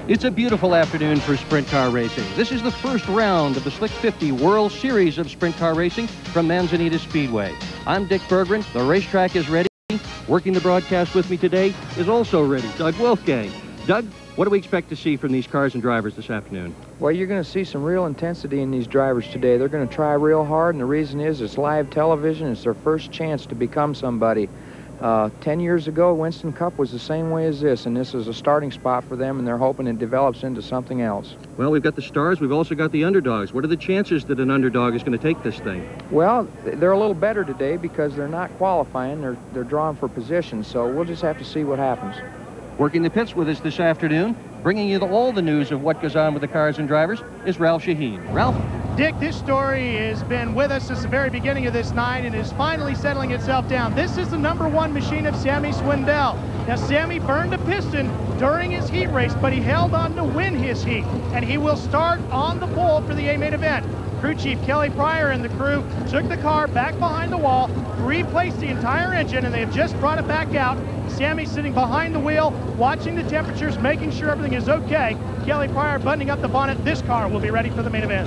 It's a beautiful afternoon for sprint car racing. This is the first round of the Slick 50 World Series of Sprint Car Racing from Manzanita Speedway. I'm Dick Berggren. The racetrack is ready. Working the broadcast with me today is also ready, Doug Wolfgang. Doug, what do we expect to see from these cars and drivers this afternoon? Well, you're going to see some real intensity in these drivers today. They're going to try real hard, and the reason is it's live television. It's their first chance to become somebody. 10 years ago, Winston Cup was the same way as this, and this is a starting spot for them, and they're hoping it develops into something else. Well, we've got the stars. We've also got the underdogs. What are the chances that an underdog is going to take this thing? Well, they're a little better today because they're not qualifying. They're drawing for position, so we'll just have to see what happens. Working the pits with us this afternoon, bringing you all the news of what goes on with the cars and drivers, is Ralph Shaheen. Ralph? Dick, this story has been with us since the very beginning of this night and is finally settling itself down. This is the #1 machine of Sammy Swindell. Now, Sammy burned a piston during his heat race, but he held on to win his heat, and he will start on the pole for the A-main event. Crew Chief Kelly Pryor and the crew took the car back behind the wall, replaced the entire engine, and they have just brought it back out. Sammy's sitting behind the wheel, watching the temperatures, making sure everything is okay. Kelly Pryor buttoning up the bonnet. This car will be ready for the main event.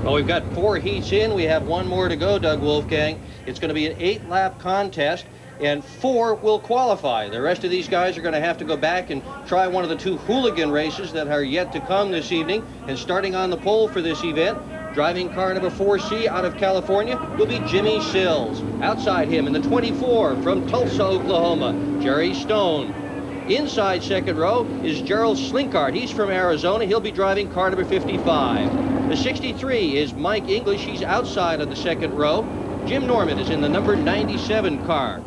Well, we've got 4 heats in. We have 1 more to go, Doug Wolfgang. It's going to be an 8-lap contest, and 4 will qualify. The rest of these guys are going to have to go back and try one of the 2 hooligan races that are yet to come this evening. And starting on the pole for this event, driving car number 4C out of California will be Jimmy Sills. Outside him in the 24 from Tulsa, Oklahoma, Jerry Stone. Inside second row is Gerald Slinkard. He's from Arizona. He'll be driving car number 55. The 63 is Mike English. He's outside of the second row. Jim Norman is in the number 97 car.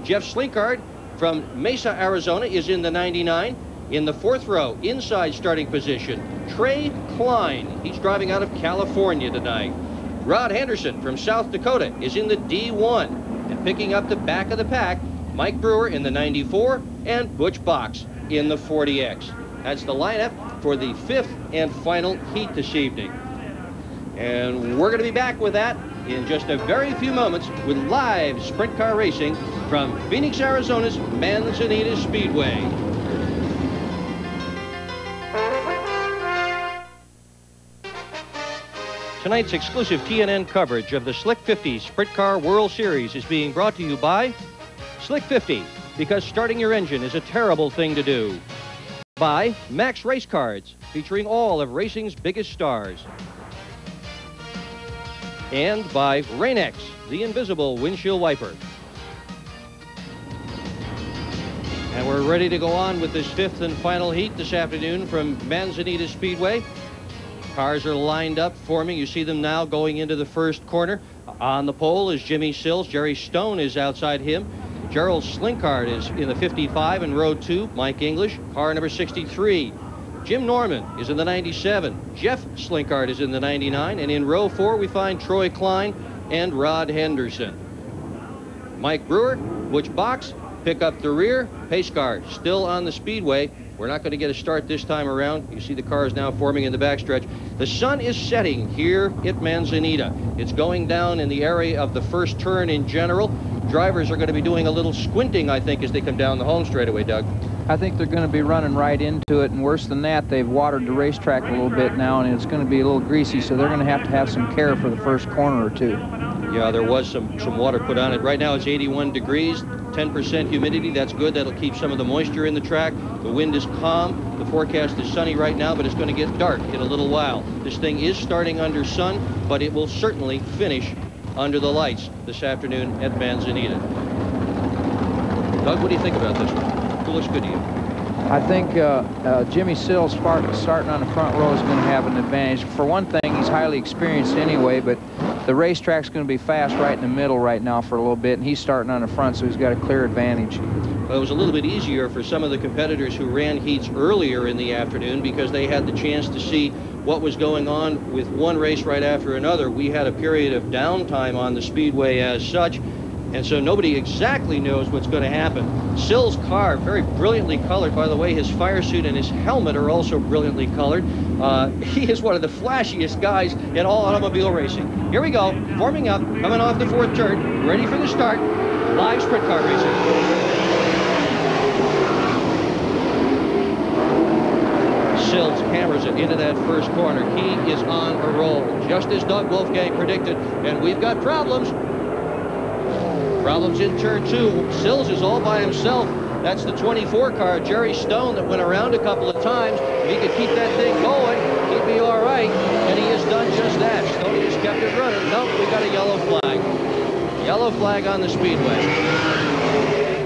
Jeff Slinkard from Mesa, Arizona is in the 99. In the 4th row, inside starting position, Trey Klein. He's driving out of California tonight. Rod Henderson from South Dakota is in the D1. And picking up the back of the pack, Mike Brewer in the 94 and Butch Box in the 40X. That's the lineup for the 5th and final heat this evening. And we're going to be back with that in just a very few moments with live sprint car racing from Phoenix, Arizona's Manzanita Speedway. Tonight's exclusive TNN coverage of the Slick 50 Sprint Car World Series is being brought to you by Slick 50, because starting your engine is a terrible thing to do. By Max Race Cards, featuring all of racing's biggest stars. And by Rain-X, the invisible windshield wiper. And we're ready to go on with this 5th and final heat this afternoon from Manzanita Speedway. Cars are lined up, forming. You see them now going into the first corner. On the pole is Jimmy Sills. Jerry Stone is outside him. Gerald Slinkard is in the 55 in row 2. Mike English, car number 63. Jim Norman is in the 97. Jeff Slinkard is in the 99. And in row 4, we find Troy Klein and Rod Henderson. Mike Brewer, Butch Box, pick up the rear. Pace car still on the speedway. We're not going to get a start this time around. You see the cars now forming in the backstretch. The sun is setting here at Manzanita. It's going down in the area of the first turn in general. Drivers are going to be doing a little squinting, I think, as they come down the home straightaway, Doug. I think they're going to be running right into it, and worse than that, they've watered the racetrack a little bit now, and it's going to be a little greasy, so they're going to have some care for the first corner or 2. Yeah, there was some water put on it. Right now it's 81 degrees, 10% humidity. That's good. That'll keep some of the moisture in the track. The wind is calm. The forecast is sunny right now, but it's going to get dark in a little while. This thing is starting under sun, but it will certainly finish under the lights this afternoon at Manzanita. Doug, what do you think about this one? Who looks good to you? I think Jimmy Sills starting on the front row is going to have an advantage. For one thing, he's highly experienced anyway, but the racetrack's going to be fast right in the middle right now for a little bit, and he's starting on the front, so he's got a clear advantage. Well, it was a little bit easier for some of the competitors who ran heats earlier in the afternoon because they had the chance to see what was going on with one race right after another. We had a period of downtime on the speedway as such, and so nobody exactly knows what's going to happen. Sills' car, very brilliantly colored. By the way, his fire suit and his helmet are also brilliantly colored. He is one of the flashiest guys in all automobile racing. Here we go, forming up, coming off the 4th turn, ready for the start. Live sprint car racing. into that first corner. He is on a roll, just as Doug Wolfgang predicted. And we've got problems. Problems in turn 2. Sills is all by himself. That's the 24 car, Jerry Stone, that went around a couple of times. If he could keep that thing going, he'd be all right. And he has done just that. Stoney just kept it running. Nope, we got a yellow flag. Yellow flag on the speedway.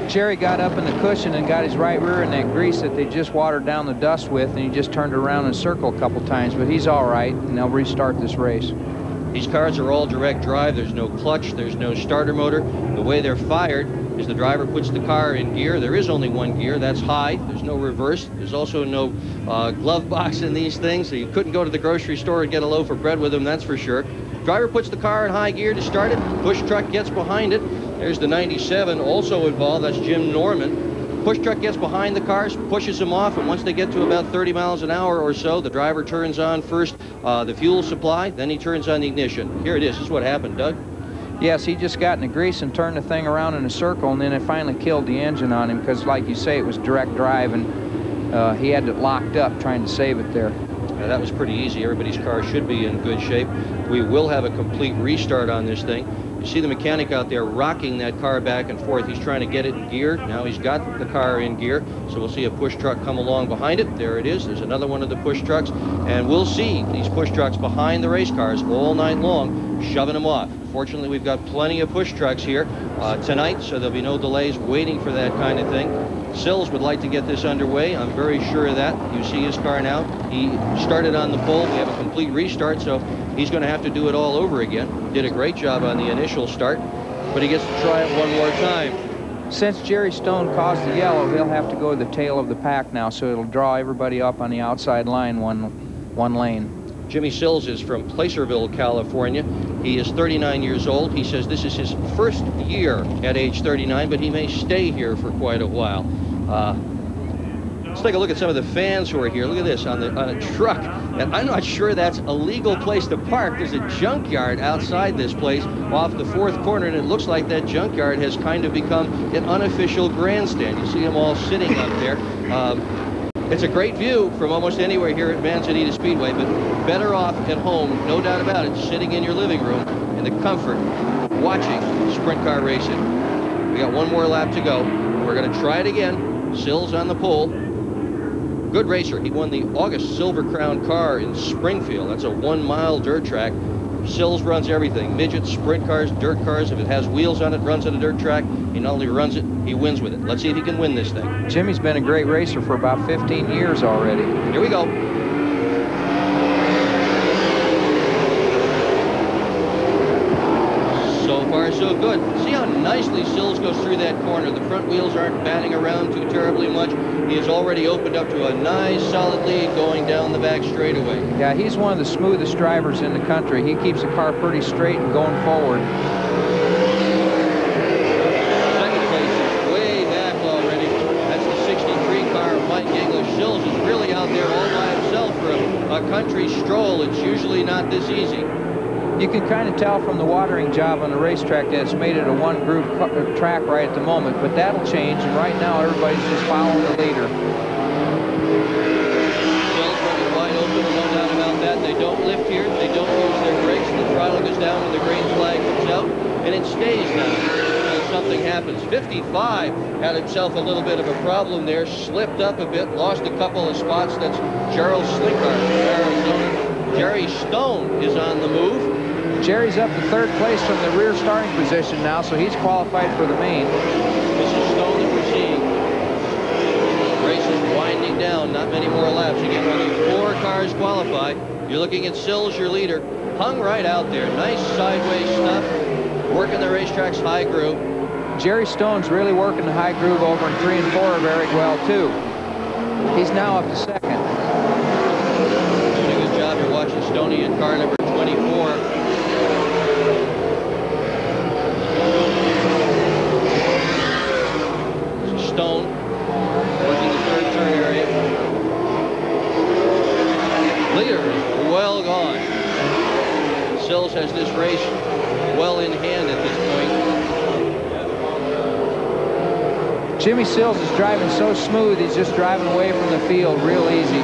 Jerry got up in the cushion and got his right rear in that grease that they just watered down the dust with, and he just turned around in a circle a couple times, but he's all right, and they'll restart this race. These cars are all direct drive. There's no clutch. There's no starter motor. The way they're fired is the driver puts the car in gear. There is only one gear. That's high. There's no reverse. There's also no glove box in these things, so you couldn't go to the grocery store and get a loaf of bread with them, that's for sure. Driver puts the car in high gear to start it. Push truck gets behind it. There's the 97 also involved. That's Jim Norman. Push truck gets behind the cars, pushes them off, and once they get to about 30 miles an hour or so, the driver turns on first the fuel supply, then he turns on the ignition. Here it is. This is what happened, Doug. Yes, he just got in the grease and turned the thing around in a circle, and then it finally killed the engine on him because, like you say, it was direct drive, and he had it locked up trying to save it there. That was pretty easy. Everybody's car should be in good shape. We will have a complete restart on this thing. You see the mechanic out there rocking that car back and forth. He's trying to get it in gear. Now he's got the car in gear, so we'll see a push truck come along behind it. There it is. There's another one of the push trucks, and we'll see these push trucks behind the race cars all night long, shoving them off. Fortunately, we've got plenty of push trucks here tonight, so there'll be no delays waiting for that kind of thing. Sills would like to get this underway. I'm very sure of that. You see his car now. He started on the pole. We have a complete restart, so he's going to have to do it all over again. Did a great job on the initial start, but he gets to try it one more time. Since Jerry Stone caused the yellow, he'll have to go to the tail of the pack now, so it'll draw everybody up on the outside line one lane. Jimmy Sills is from Placerville, California. He is 39 years old. He says this is his first year at age 39, but he may stay here for quite a while. Let's take a look at some of the fans who are here. Look at this on a truck. And I'm not sure that's a legal place to park. There's a junkyard outside this place off the fourth corner, and it looks like that junkyard has kind of become an unofficial grandstand. You see them all sitting up there. It's a great view from almost anywhere here at Manzanita Speedway, but better off at home, no doubt about it, sitting in your living room in the comfort, watching sprint car racing. We got one more lap to go. We're going to try it again. Sills on the pole. Good racer. He won the August Silver Crown car in Springfield. That's a 1 mile dirt track. Sills runs everything. Midgets, sprint cars, dirt cars. If it has wheels on it, runs on a dirt track. He not only runs it, he wins with it. Let's see if he can win this thing. Jimmy's been a great racer for about 15 years already. Here we go. So far, so good. See how nicely Sills goes through that corner. The front wheels aren't batting around too terribly much. He has already opened up to a nice, solid lead going down the back straightaway. Yeah, he's one of the smoothest drivers in the country. He keeps the car pretty straight and going forward. Second place is way back already. That's the 63 car of Mike English. Sills is really out there all by himself for a country stroll. It's usually not this easy. You can kind of tell from the watering job on the racetrack that it's made it a one-groove track right at the moment, but that'll change, and right now everybody's just following the leader. Sills running wide open, no doubt about that. They don't lift here. They don't use their brakes. The throttle goes down when the green flag comes out, and it stays now until something happens. 55 had himself a little bit of a problem there, slipped up a bit, lost a couple of spots. That's Gerald Slinkard from Arizona. Jerry Stone is on the move. Jerry's up to third place from the rear starting position now, so he's qualified for the main. This is Stone that we're seeing. Race is winding down. Not many more laps. Again, only 4 cars qualify. You're looking at Sills, your leader. Hung right out there. Nice sideways stuff. Working the racetrack's high groove. Jerry Stone's really working the high groove over in 3 and 4 very well, too. He's now up to second. Doing a good job. You're watching Stoney in car number 24. Stone working the third turn area. Leader is well gone. Sills has this race well in hand at this point. Jimmy Sills is driving so smooth, he's just driving away from the field real easy.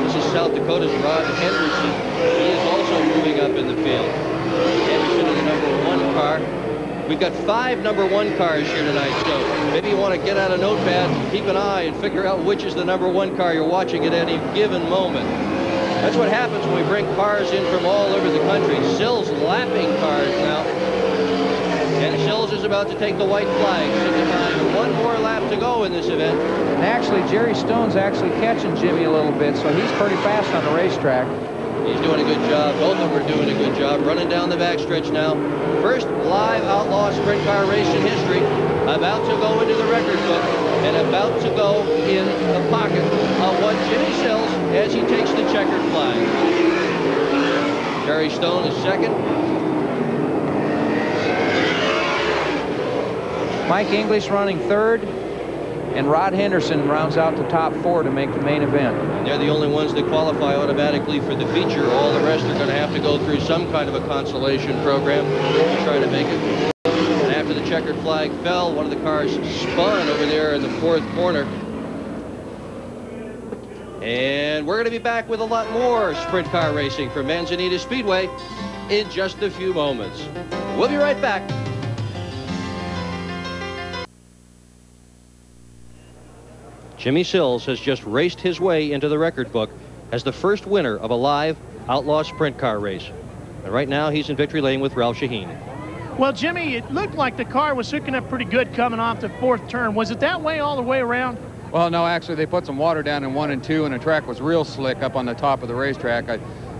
This is South Dakota's Rod Henderson. He is also moving up in the field. Henderson in the #1 car. We've got 5 #1 cars here tonight, so maybe you want to get out a notepad, keep an eye, and figure out which is the #1 car you're watching at any given moment. That's what happens when we bring cars in from all over the country. Sills lapping cars now. And Sills is about to take the white flag. 1 more lap to go in this event. And actually, Jerry Stone's actually catching Jimmy a little bit, so he's pretty fast on the racetrack. He's doing a good job. Both of them are doing a good job. Running down the backstretch now. First live outlaw sprint car race in history. About to go into the record book and about to go in the pocket of one Jimmy Sills as he takes the checkered flag. Jerry Stone is second. Mike English running third, and Rod Henderson rounds out the top 4 to make the main event. And they're the only ones that qualify automatically for the feature. All the rest are going to have to go through some kind of a consolation program to try to make it. And after the checkered flag fell, one of the cars spun over there in the 4th corner. And we're going to be back with a lot more sprint car racing from Manzanita Speedway in just a few moments. We'll be right back. Jimmy Sills has just raced his way into the record book as the first winner of a live outlaw sprint car race. And right now he's in victory lane with Ralph Shaheen. Well, Jimmy, it looked like the car was hooking up pretty good coming off the 4th turn. Was it that way all the way around? Well, no, actually they put some water down in 1 and 2, and the track was real slick up on the top of the racetrack.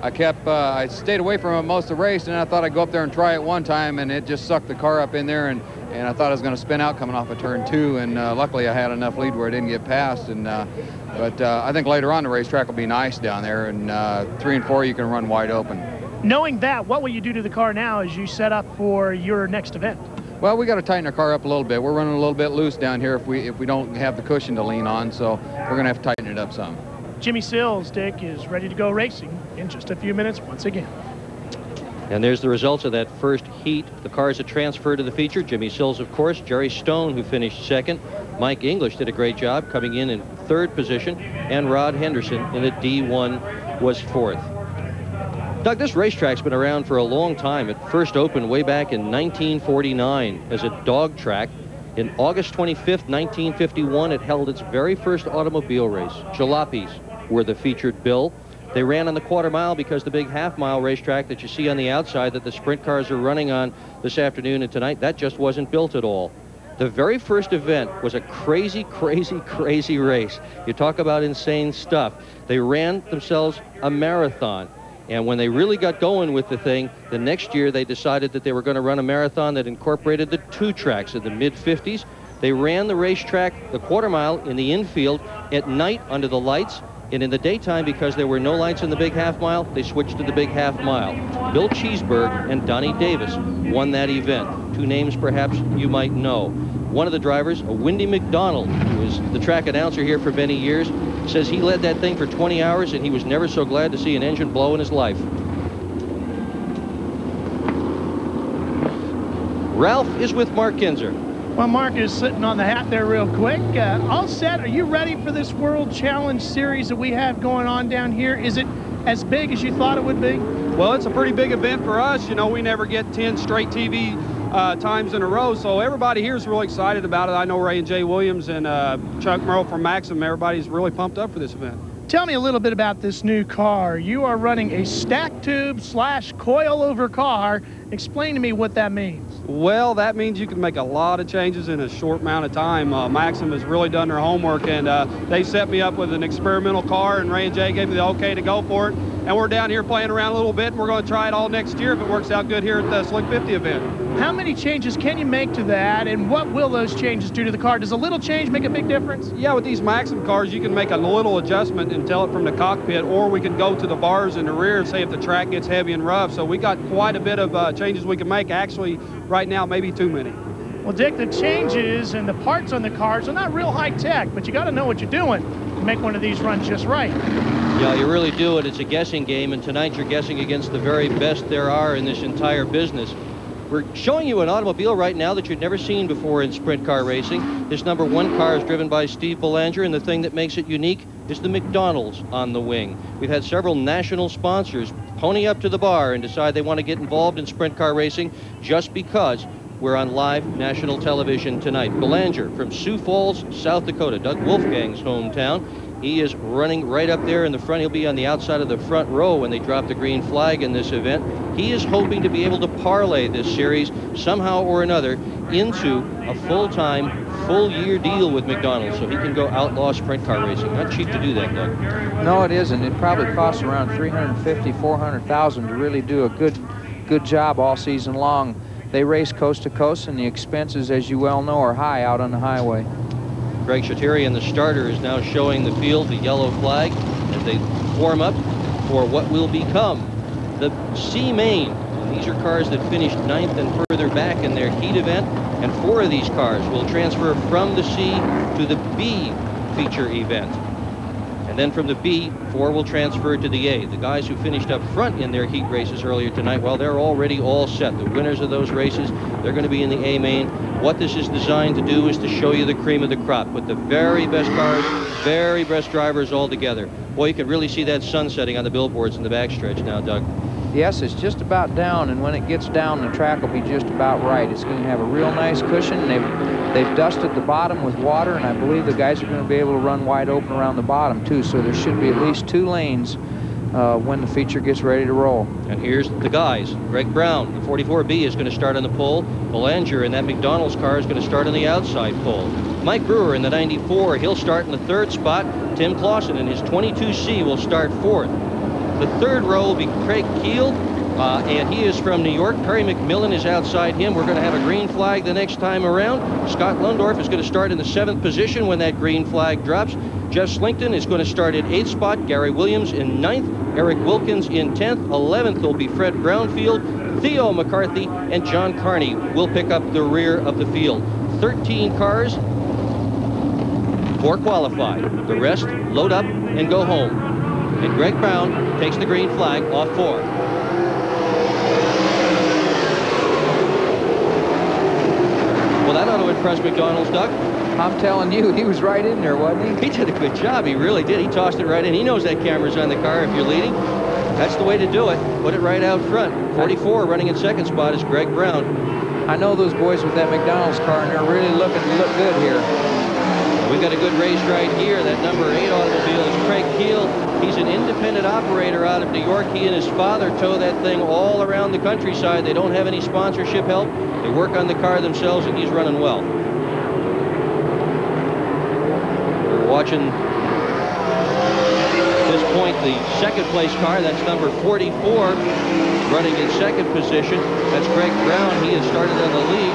I stayed away from it most of the race, and I thought I'd go up there and try it one time, and it just sucked the car up in there, and I thought I was going to spin out coming off of turn 2, and luckily I had enough lead where I didn't get past. But I think later on the racetrack will be nice down there, and 3 and 4 you can run wide open. Knowing that, what will you do to the car now as you set up for your next event? Well, we got to tighten our car up a little bit. We're running a little bit loose down here if we don't have the cushion to lean on, so we're going to have to tighten it up some. Jimmy Sills, Dick, is ready to go racing in just a few minutes once again. And there's the results of that first heat. The cars that transferred to the feature. Jimmy Sills, of course. Jerry Stone, who finished second. Mike English did a great job coming in 3rd position. And Rod Henderson in the D1 was 4th. Doug, this racetrack's been around for a long time. It first opened way back in 1949 as a dog track. In August 25th, 1951, it held its very first automobile race. Jalopies were the featured bill. They ran on the 1/4 mile because the big half-mile racetrack that you see on the outside that the sprint cars are running on this afternoon and tonight, that just wasn't built at all. The very first event was a crazy, crazy, crazy race. You talk about insane stuff. They ran themselves a marathon. And when they really got going with the thing, the next year they decided that they were going to run a marathon that incorporated the 2 tracks in the mid-50s. They ran the racetrack, the 1/4 mile, in the infield at night under the lights. And in the daytime, because there were no lights in the big half mile, they switched to the big half mile. Bill Cheeseburg and Donnie Davis won that event. 2 names perhaps you might know. One of the drivers, a Windy McDonald, who was the track announcer here for many years, says he led that thing for 20 hours and he was never so glad to see an engine blow in his life. Ralph is with Mark Kinzer. Well, Mark is sitting on the hat there real quick. All set. Are you ready for this World Challenge Series that we have going on down here? Is it as big as you thought it would be? Well, it's a pretty big event for us. You know, we never get 10 straight TV times in a row, so everybody here is really excited about it. I know Ray and Jay Williams and Chuck Merle from Maxim, everybody's really pumped up for this event. Tell me a little bit about this new car. You are running a stack tube / coil-over car. Explain to me what that means. Well, that means you can make a lot of changes in a short amount of time. Maxim has really done their homework, and they set me up with an experimental car, and Ray and Jay gave me the okay to go for it. And we're down here playing around a little bit, and we're going to try it all next year if it works out good here at the Slick 50 event. How many changes can you make to that, and what will those changes do to the car? Does a little change make a big difference? Yeah, with these Maxim cars, you can make a little adjustment and tell it from the cockpit, or we can go to the bars in the rear and say if the track gets heavy and rough. So we got quite a bit of changes we can make. Actually, right now, maybe too many. Well, Dick, the changes and the parts on the cars are not real high-tech, but you got to know what you're doing to make one of these run just right. Yeah, you really do, and it's a guessing game, and tonight you're guessing against the very best there are in this entire business. We're showing you an automobile right now that you've never seen before in sprint car racing. This #1 car is driven by Steve Belanger, and the thing that makes it unique, is the McDonald's on the wing. We've had several national sponsors pony up to the bar and decide they want to get involved in sprint car racing just because we're on live national television tonight. Belanger from Sioux Falls, South Dakota, Doug Wolfgang's hometown. He is running right up there in the front. He'll be on the outside of the front row when they drop the green flag in this event. He is hoping to be able to parlay this series somehow or another into a full-time, full-year deal with McDonald's so he can go outlaw sprint car racing. Not cheap to do that, Doug. No, it isn't. It probably costs around $350,000, $400,000 to really do a good job all season long. They race coast to coast, and the expenses, as you well know, are high out on the highway. Greg Shatarian, the starter, is now showing the field the yellow flag as they form up for what will become the C main. And these are cars that finished 9th and further back in their heat event, and 4 of these cars will transfer from the C to the B feature event. And then from the B, 4 will transfer to the A. The guys who finished up front in their heat races earlier tonight, well, they're already all set. The winners of those races, they're going to be in the A main. What this is designed to do is to show you the cream of the crop. Put the very best cars, very best drivers all together. Boy, you can really see that sun setting on the billboards in the backstretch now, Doug. Yes, it's just about down, and when it gets down, the track will be just about right. It's going to have a real nice cushion. They've dusted the bottom with water, and I believe the guys are going to be able to run wide open around the bottom, too, so there should be at least 2 lanes when the feature gets ready to roll. And here's the guys. Greg Brown, the 44B, is going to start on the pole. Belanger in that McDonald's car is going to start on the outside pole. Mike Brewer in the 94, he'll start in the 3rd spot. Tim Clausen in his 22C will start 4th. The 3rd row will be Craig Keel, and he is from New York. Perry McMillan is outside him. We're going to have a green flag the next time around. Scott Lundorf is going to start in the 7th position when that green flag drops. Jeff Slinkton is going to start at 8th spot. Gary Williams in 9th. Eric Wilkins in 10th. 11th will be Fred Brownfield. Theo McCarthy and John Carney will pick up the rear of the field. 13 cars, 4 qualify. The rest load up and go home. And Greg Brown takes the green flag off 4. Well, that ought to impress McDonald's, Doug. I'm telling you, he was right in there, wasn't he? He did a good job. He really did. He tossed it right in. He knows that camera's on the car if you're leading. That's the way to do it. Put it right out front. 44 running in 2nd spot is Greg Brown. I know those boys with that McDonald's car, and they're really looking to look good here. We've got a good race right here. That number 8 automobile is Craig Keel. He's an independent operator out of New York. He and his father tow that thing all around the countryside. They don't have any sponsorship help. They work on the car themselves, and he's running well. We're watching at this point the 2nd place car. That's number 44 running in 2nd position. That's Greg Brown. He has started on the lead.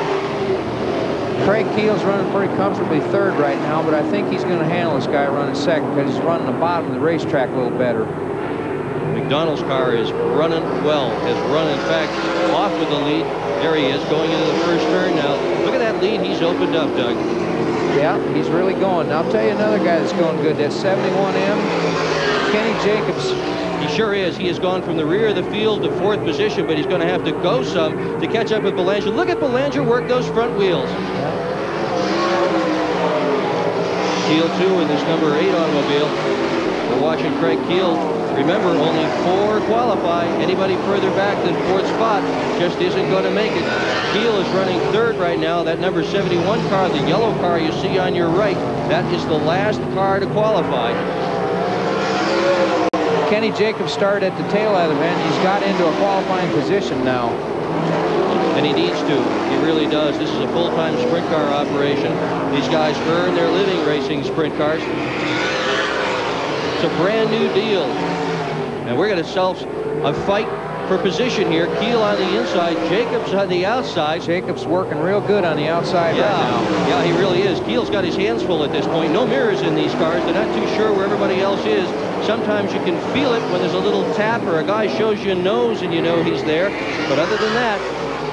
Craig Keel's running pretty comfortably 3rd right now, but I think he's going to handle this guy running 2nd because he's running the bottom of the racetrack a little better. McDonald's car is running well, has run, in fact, off with the lead. There he is, going into the 1st turn now. Look at that lead he's opened up, Doug. Yeah, he's really going. Now, I'll tell you another guy that's going good. That's 71M, Kenny Jacobs. He sure is. He has gone from the rear of the field to 4th position, but he's going to have to go some to catch up with Belanger. Look at Belanger work those front wheels. Keel 2 in this number 8 automobile. We're watching Craig Keel. Remember, only 4 qualify. Anybody further back than 4th spot just isn't going to make it. Keel is running 3rd right now. That number 71 car, the yellow car you see on your right, that is the last car to qualify. Kenny Jacobs started at the tail of the event. He's got into a qualifying position now. And he needs to. He really does. This is a full-time sprint car operation. These guys earn their living racing sprint cars. It's a brand new deal. And we're going to sell a fight for position here. Keel on the inside, Jacobs on the outside. Jacobs working real good on the outside right now. Yeah, he really is. Keel's got his hands full at this point. No mirrors in these cars. They're not too sure where everybody else is. Sometimes you can feel it when there's a little tap or a guy shows you a nose and you know he's there. But other than that,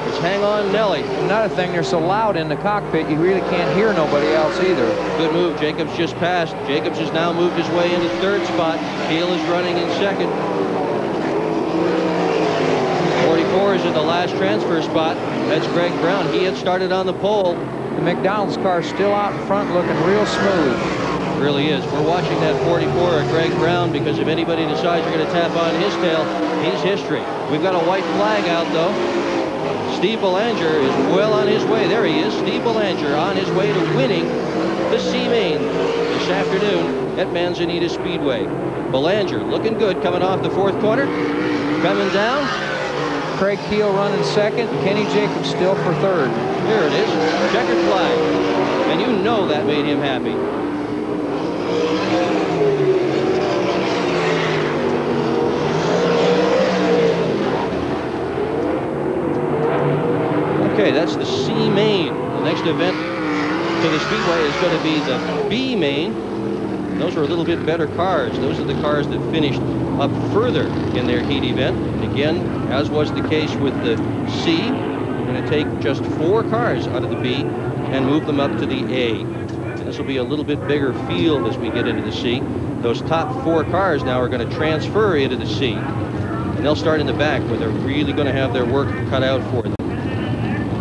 it's hang on Nelly. Another thing, they're so loud in the cockpit, you really can't hear nobody else either. Good move. Jacobs just passed. Jacobs has now moved his way into 3rd spot. Keel is running in 2nd. 44 is in the last transfer spot. That's Greg Brown. He had started on the pole. The McDonald's car still out in front looking real smooth. really is. We're watching that 44 of Greg Brown because if anybody decides they're going to tap on his tail, he's history. We've got a white flag out, though. Steve Belanger is well on his way. There he is, Steve Belanger, on his way to winning the C-Main this afternoon at Manzanita Speedway. Belanger looking good coming off the 4th corner. Coming down. Craig Keel running 2nd. Kenny Jacobs still for 3rd. There it is. Checkered flag. And you know that made him happy. Okay, that's the C main. The next event to the Speedway is going to be the B main. Those are a little bit better cars. Those are the cars that finished up further in their heat event. Again, as was the case with the C, we're going to take just 4 cars out of the B and move them up to the A. And this will be a little bit bigger field as we get into the C. Those top 4 cars now are going to transfer into the C. And they'll start in the back where they're really going to have their work cut out for them.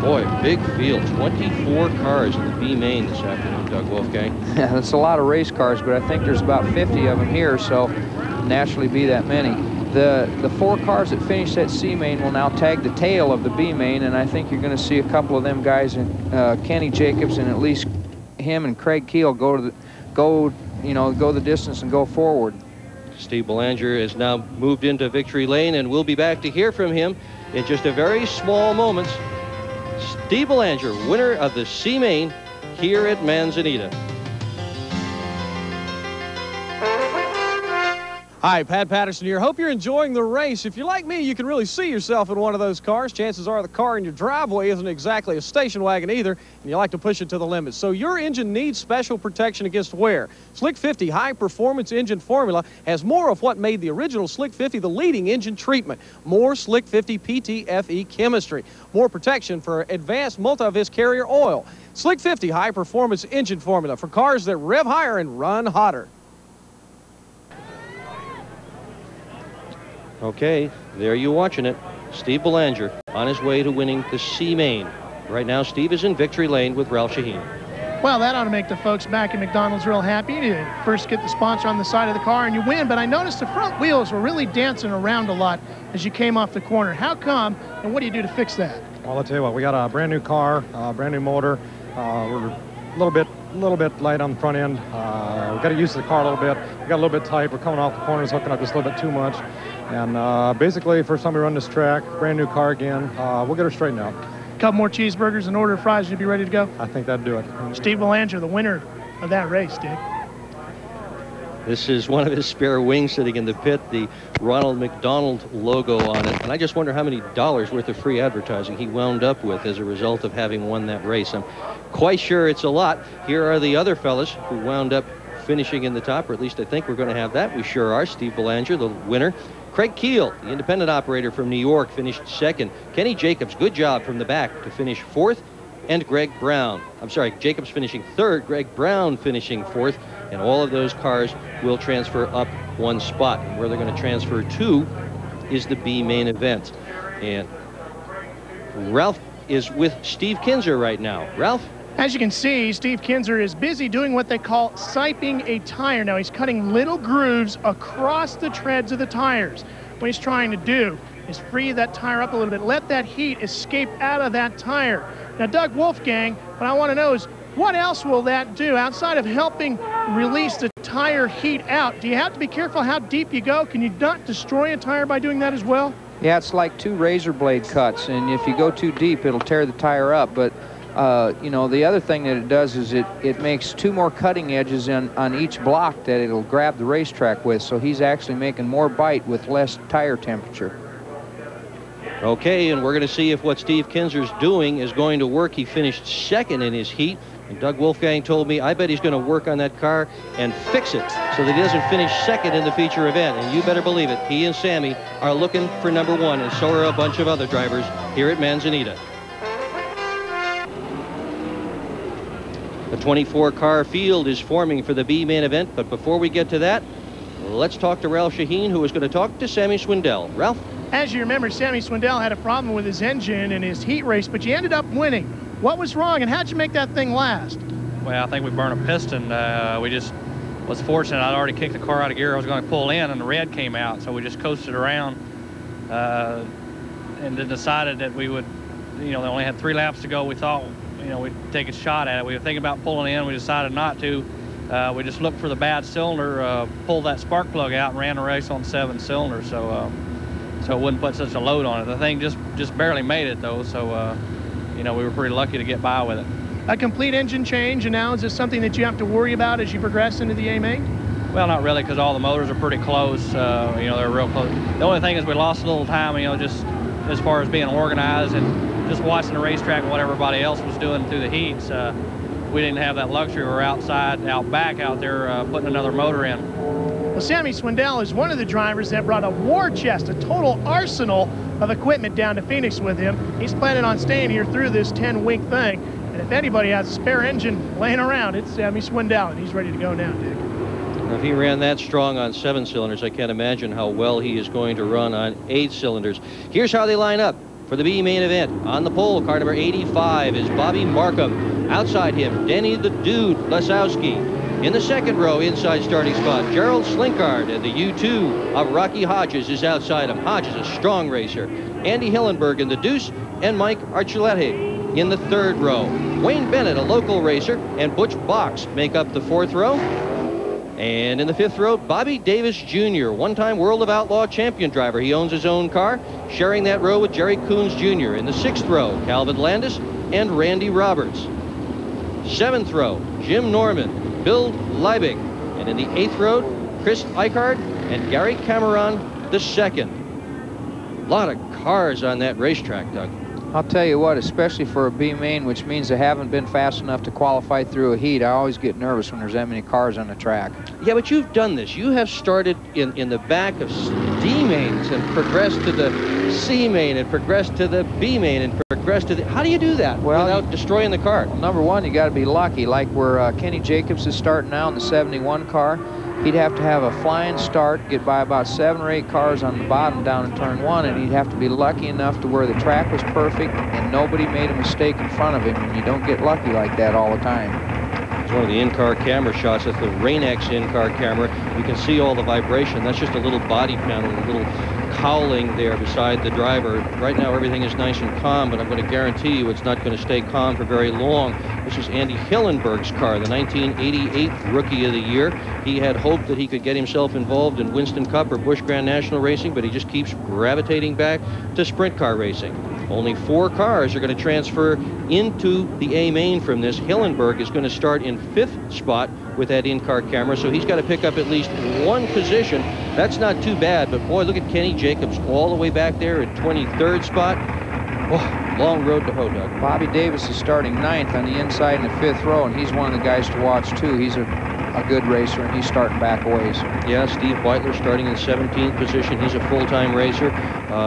Boy, big field, 24 cars in the B main this afternoon, Doug Wolfgang. Yeah, that's a lot of race cars, but I think there's about 50 of them here, so naturally be that many. The 4 cars that finish that C main will now tag the tail of the B main, and I think you're going to see a couple of them guys, in Kenny Jacobs and at least him and Craig Keel go the distance and go forward. Steve Belanger has now moved into victory lane, and we'll be back to hear from him in just a very small moments. Steve Belanger, winner of the C main here at Manzanita. Hi, Pat Patterson here. Hope you're enjoying the race. If you're like me, you can really see yourself in one of those cars. Chances are the car in your driveway isn't exactly a station wagon either, and you like to push it to the limit. So your engine needs special protection against wear. Slick 50 high-performance engine formula has more of what made the original Slick 50 the leading engine treatment. More Slick 50 PTFE chemistry. More protection for advanced multi-vis carrier oil. Slick 50 high-performance engine formula for cars that rev higher and run hotter. Okay, there you're watching it. Steve Belanger on his way to winning the C main. Right now, Steve is in victory lane with Ralph Shaheen. Well, that ought to make the folks back at McDonald's real happy to first get the sponsor on the side of the car and you win. But I noticed the front wheels were really dancing around a lot as you came off the corner. How come, and what do you do to fix that? Well, I'll tell you what, we got a brand new car, brand new motor. We're a little bit light on the front end. We've got to use the car a little bit. We got a little bit tight. We're coming off the corners, hooking up just a little bit too much. And basically, first time we run this track, brand new car again, we'll get her straightened out. A couple more cheeseburgers and order of fries, you'll be ready to go? I think that'd do it. Steve Belanger, the winner of that race, Dick. This is one of his spare wings sitting in the pit, the Ronald McDonald logo on it. And I just wonder how many dollars worth of free advertising he wound up with as a result of having won that race. I'm quite sure it's a lot. Here are the other fellas who wound up finishing in the top, or at least I think we're going to have that. We sure are. Steve Belanger, the winner. Craig Keel, the independent operator from New York, finished 2nd. Kenny Jacobs, good job from the back to finish 4th. And Greg Brown, I'm sorry, Jacobs finishing 3rd, Greg Brown finishing 4th. And all of those cars will transfer up 1 spot. And where they're going to transfer to is the B main event. And Ralph is with Steve Kinzer right now. Ralph? As you can see, Steve Kinzer is busy doing what they call siping a tire. Now he's cutting little grooves across the treads of the tires. What he's trying to do is free that tire up a little bit, let that heat escape out of that tire. Now, Doug Wolfgang, what I want to know is, what else will that do outside of helping release the tire heat out? Do you have to be careful how deep you go? Can you not destroy a tire by doing that as well? Yeah, it's like 2 razor blade cuts, and if you go too deep, it'll tear the tire up. But you know, the other thing that it does is it makes 2 more cutting edges on each block that it'll grab the racetrack with. So he's actually making more bite with less tire temperature. Okay, and we're going to see if what Steve Kinzer's doing is going to work. He finished 2nd in his heat. And Doug Wolfgang told me, I bet he's going to work on that car and fix it so that he doesn't finish 2nd in the feature event. And you better believe it, he and Sammy are looking for number 1, and so are a bunch of other drivers here at Manzanita. The 24-car field is forming for the B main event, but before we get to that, let's talk to Ralph Shaheen, who is going to talk to Sammy Swindell. Ralph? As you remember, Sammy Swindell had a problem with his engine in his heat race, but you ended up winning. What was wrong, and how'd you make that thing last? Well, I think we burned a piston. We just was fortunate. I'd already kicked the car out of gear. I was going to pull in, and the red came out, so we just coasted around and then decided that we would, you know, they only had 3 laps to go. We thought, you know, we'd take a shot at it. We were thinking about pulling in. We decided not to. We just looked for the bad cylinder, pulled that spark plug out, and ran the race on 7 cylinders, so it wouldn't put such a load on it. The thing just barely made it, though, so, you know, we were pretty lucky to get by with it. A complete engine change, and now is this something that you have to worry about as you progress into the A main? Well, not really, because all the motors are pretty close. You know, they're real close. The only thing is we lost a little time, you know, just as far as being organized and just watching the racetrack and what everybody else was doing through the heats. We didn't have that luxury. We were out back out there putting another motor in. Well, Sammy Swindell is one of the drivers that brought a war chest, a total arsenal of equipment down to Phoenix with him. He's planning on staying here through this 10-week thing. And if anybody has a spare engine laying around, it's Sammy Swindell, and he's ready to go now, Dick. If he ran that strong on 7 cylinders, I can't imagine how well he is going to run on 8 cylinders. Here's how they line up for the B main event. On the pole, car number 85 is Bobby Markham. Outside him, Denny the Dude Lesowski. In the second row, inside starting spot, Gerald Slinkard, and the U2 of Rocky Hodges is outside him. Hodges, a strong racer. Andy Hillenberg in the deuce, and Mike Archuleta in the third row. Wayne Bennett, a local racer, and Butch Box make up the fourth row. And in the fifth row, Bobby Davis Jr., one-time World of Outlaw champion driver. He owns his own car, sharing that row with Jerry Coons Jr. In the sixth row, Calvin Landis and Randy Roberts. Seventh row, Jim Norman, Bill Liebig. And in the eighth row, Chris Eichhardt and Gary Cameron II. A lot of cars on that racetrack, Doug. I'll tell you what, especially for a B main, which means they haven't been fast enough to qualify through a heat, I always get nervous when there's that many cars on the track. Yeah, but you've done this. You have started in the back of D mains and progressed to the C main and progressed to the B main and progressed to the... How do you do that without destroying the car? Well, number one, you got to be lucky. Like where Kenny Jacobs is starting now in the 71 car, he'd have to have a flying start, get by about 7 or 8 cars on the bottom down in turn 1, and he'd have to be lucky enough to where the track was perfect and nobody made a mistake in front of him, and you don't get lucky like that all the time. It's one of the in-car camera shots. That's the Rain-X in-car camera. You can see all the vibration. That's just a little body panel, a little cowling there beside the driver. Right now everything is nice and calm, but I'm going to guarantee you it's not going to stay calm for very long. This is Andy Hillenberg's car, the 1988 Rookie of the Year. He had hoped that he could get himself involved in Winston Cup or Busch Grand National racing, but he just keeps gravitating back to sprint car racing. Only 4 cars are going to transfer into the A main from this. Hillenberg is going to start in 5th spot with that in-car camera, so he's got to pick up at least 1 position. That's not too bad, but boy, look at Kenny Jacobs all the way back there at 23rd spot. Oh, long road to hoe, Doug. Bobby Davis is starting 9th on the inside in the 5th row, and he's one of the guys to watch, too. He's a good racer, and he's starting back a ways. Yeah, Steve Whitler starting in 17th position. He's a full-time racer.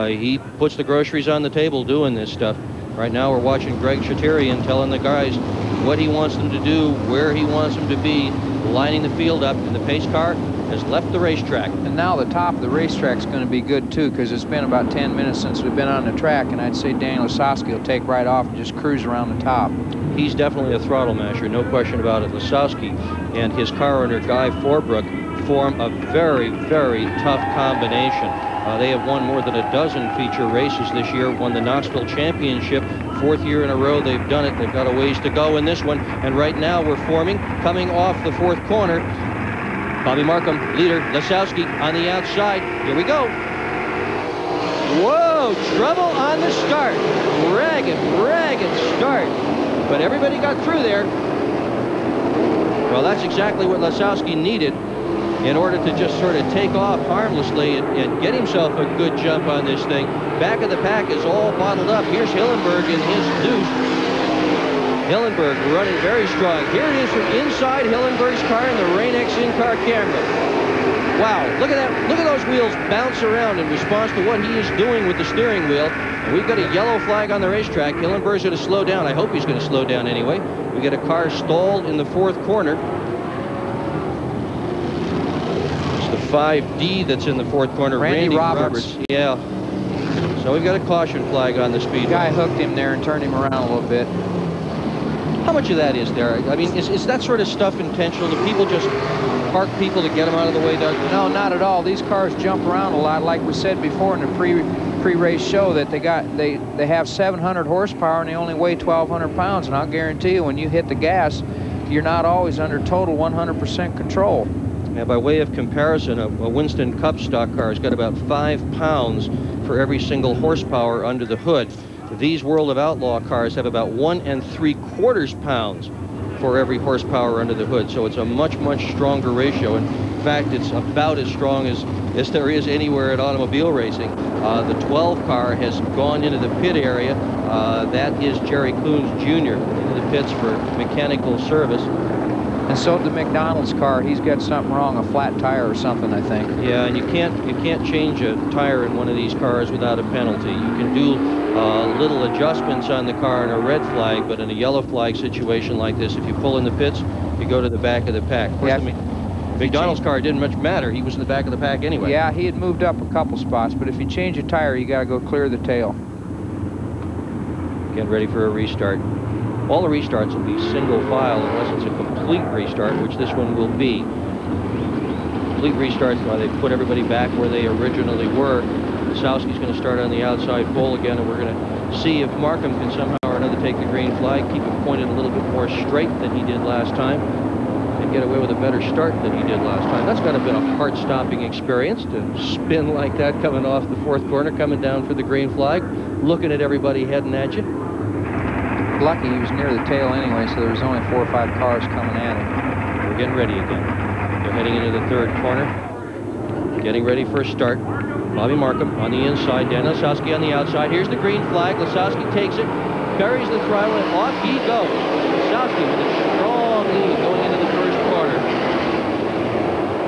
He puts the groceries on the table doing this stuff. Right now we're watching Greg Chatarian telling the guys what he wants them to do, where he wants them to be, lining the field up, and the pace car has left the racetrack. And now the top of the racetrack's going to be good, too, because it's been about 10 minutes since we've been on the track, and I'd say Daniel Lasowski will take right off and just cruise around the top. He's definitely a throttle masher, no question about it. Lasowski and his car owner, Guy Forbrook, form a very, very tough combination. They have won more than a dozen feature races this year, won the Knoxville Championship, 4th year in a row they've done it. They've got a ways to go in this one, and right now we're forming, coming off the 4th corner, Bobby Markham, leader, Lasowski on the outside. Here we go. Whoa, trouble on the start. Ragged start. But everybody got through there. Well, that's exactly what Lasowski needed in order to just sort of take off harmlessly and get himself a good jump on this thing. Back of the pack is all bottled up. Here's Hillenberg in his deuce. Hillenberg running very strong. Here it is from inside Hillenberg's car in the Rain-X in-car camera. Wow, look at that. Look at those wheels bounce around in response to what he is doing with the steering wheel. And we've got a yellow flag on the racetrack. Hillenberg's going to slow down. I hope he's going to slow down anyway. We get a car stalled in the 4th corner. It's the 5D that's in the 4th corner. Randy Roberts. Yeah. So we've got a caution flag on the speedway. The guy hooked him there and turned him around a little bit. How much of that is there? I mean, is that sort of stuff intentional? Do people just park people to get them out of the way, Doug? No, not at all. These cars jump around a lot, like we said before in the pre-race show, that they have 700 horsepower and they only weigh 1,200 pounds. And I'll guarantee you, when you hit the gas, you're not always under total 100% control. Now, by way of comparison, a Winston Cup stock car has got about 5 pounds for every single horsepower under the hood. These World of Outlaw cars have about 1 3/4 pounds for every horsepower under the hood. So it's a much, much stronger ratio. In fact, it's about as strong as there is anywhere at automobile racing. The 12 car has gone into the pit area. That is Jerry Coons Jr. into the pits for mechanical service. And so the McDonald's car, he's got something wrong, a flat tire or something, I think. Yeah, and you can't change a tire in one of these cars without a penalty. You can do little adjustments on the car in a red flag, but in a yellow flag situation like this, if you pull in the pits, you go to the back of the pack. Of course, Yeah. McDonald's car didn't much matter. He was in the back of the pack anyway. Yeah, he had moved up a couple spots, but if you change a tire, you got to go clear the tail. Get ready for a restart. All the restarts will be single file unless it's a complete restart, which this one will be. Complete restarts, while they put everybody back where they originally were. Lisowski's going to start on the outside pole again, and we're going to see if Markham can somehow or another take the green flag, keep it pointed a little bit more straight than he did last time, and get away with a better start than he did last time. That's got to have been a heart-stopping experience to spin like that coming off the fourth corner, coming down for the green flag, looking at everybody heading at you. Lucky he was near the tail anyway, so there was only 4 or 5 cars coming at him. We're getting ready again. They're heading into the third corner, getting ready for a start. Bobby Markham on the inside, Dan Lisowski on the outside. Here's the green flag. Lisowski takes it, buries the throttle, and off he goes. Lisowski with a strong lead going into the first corner.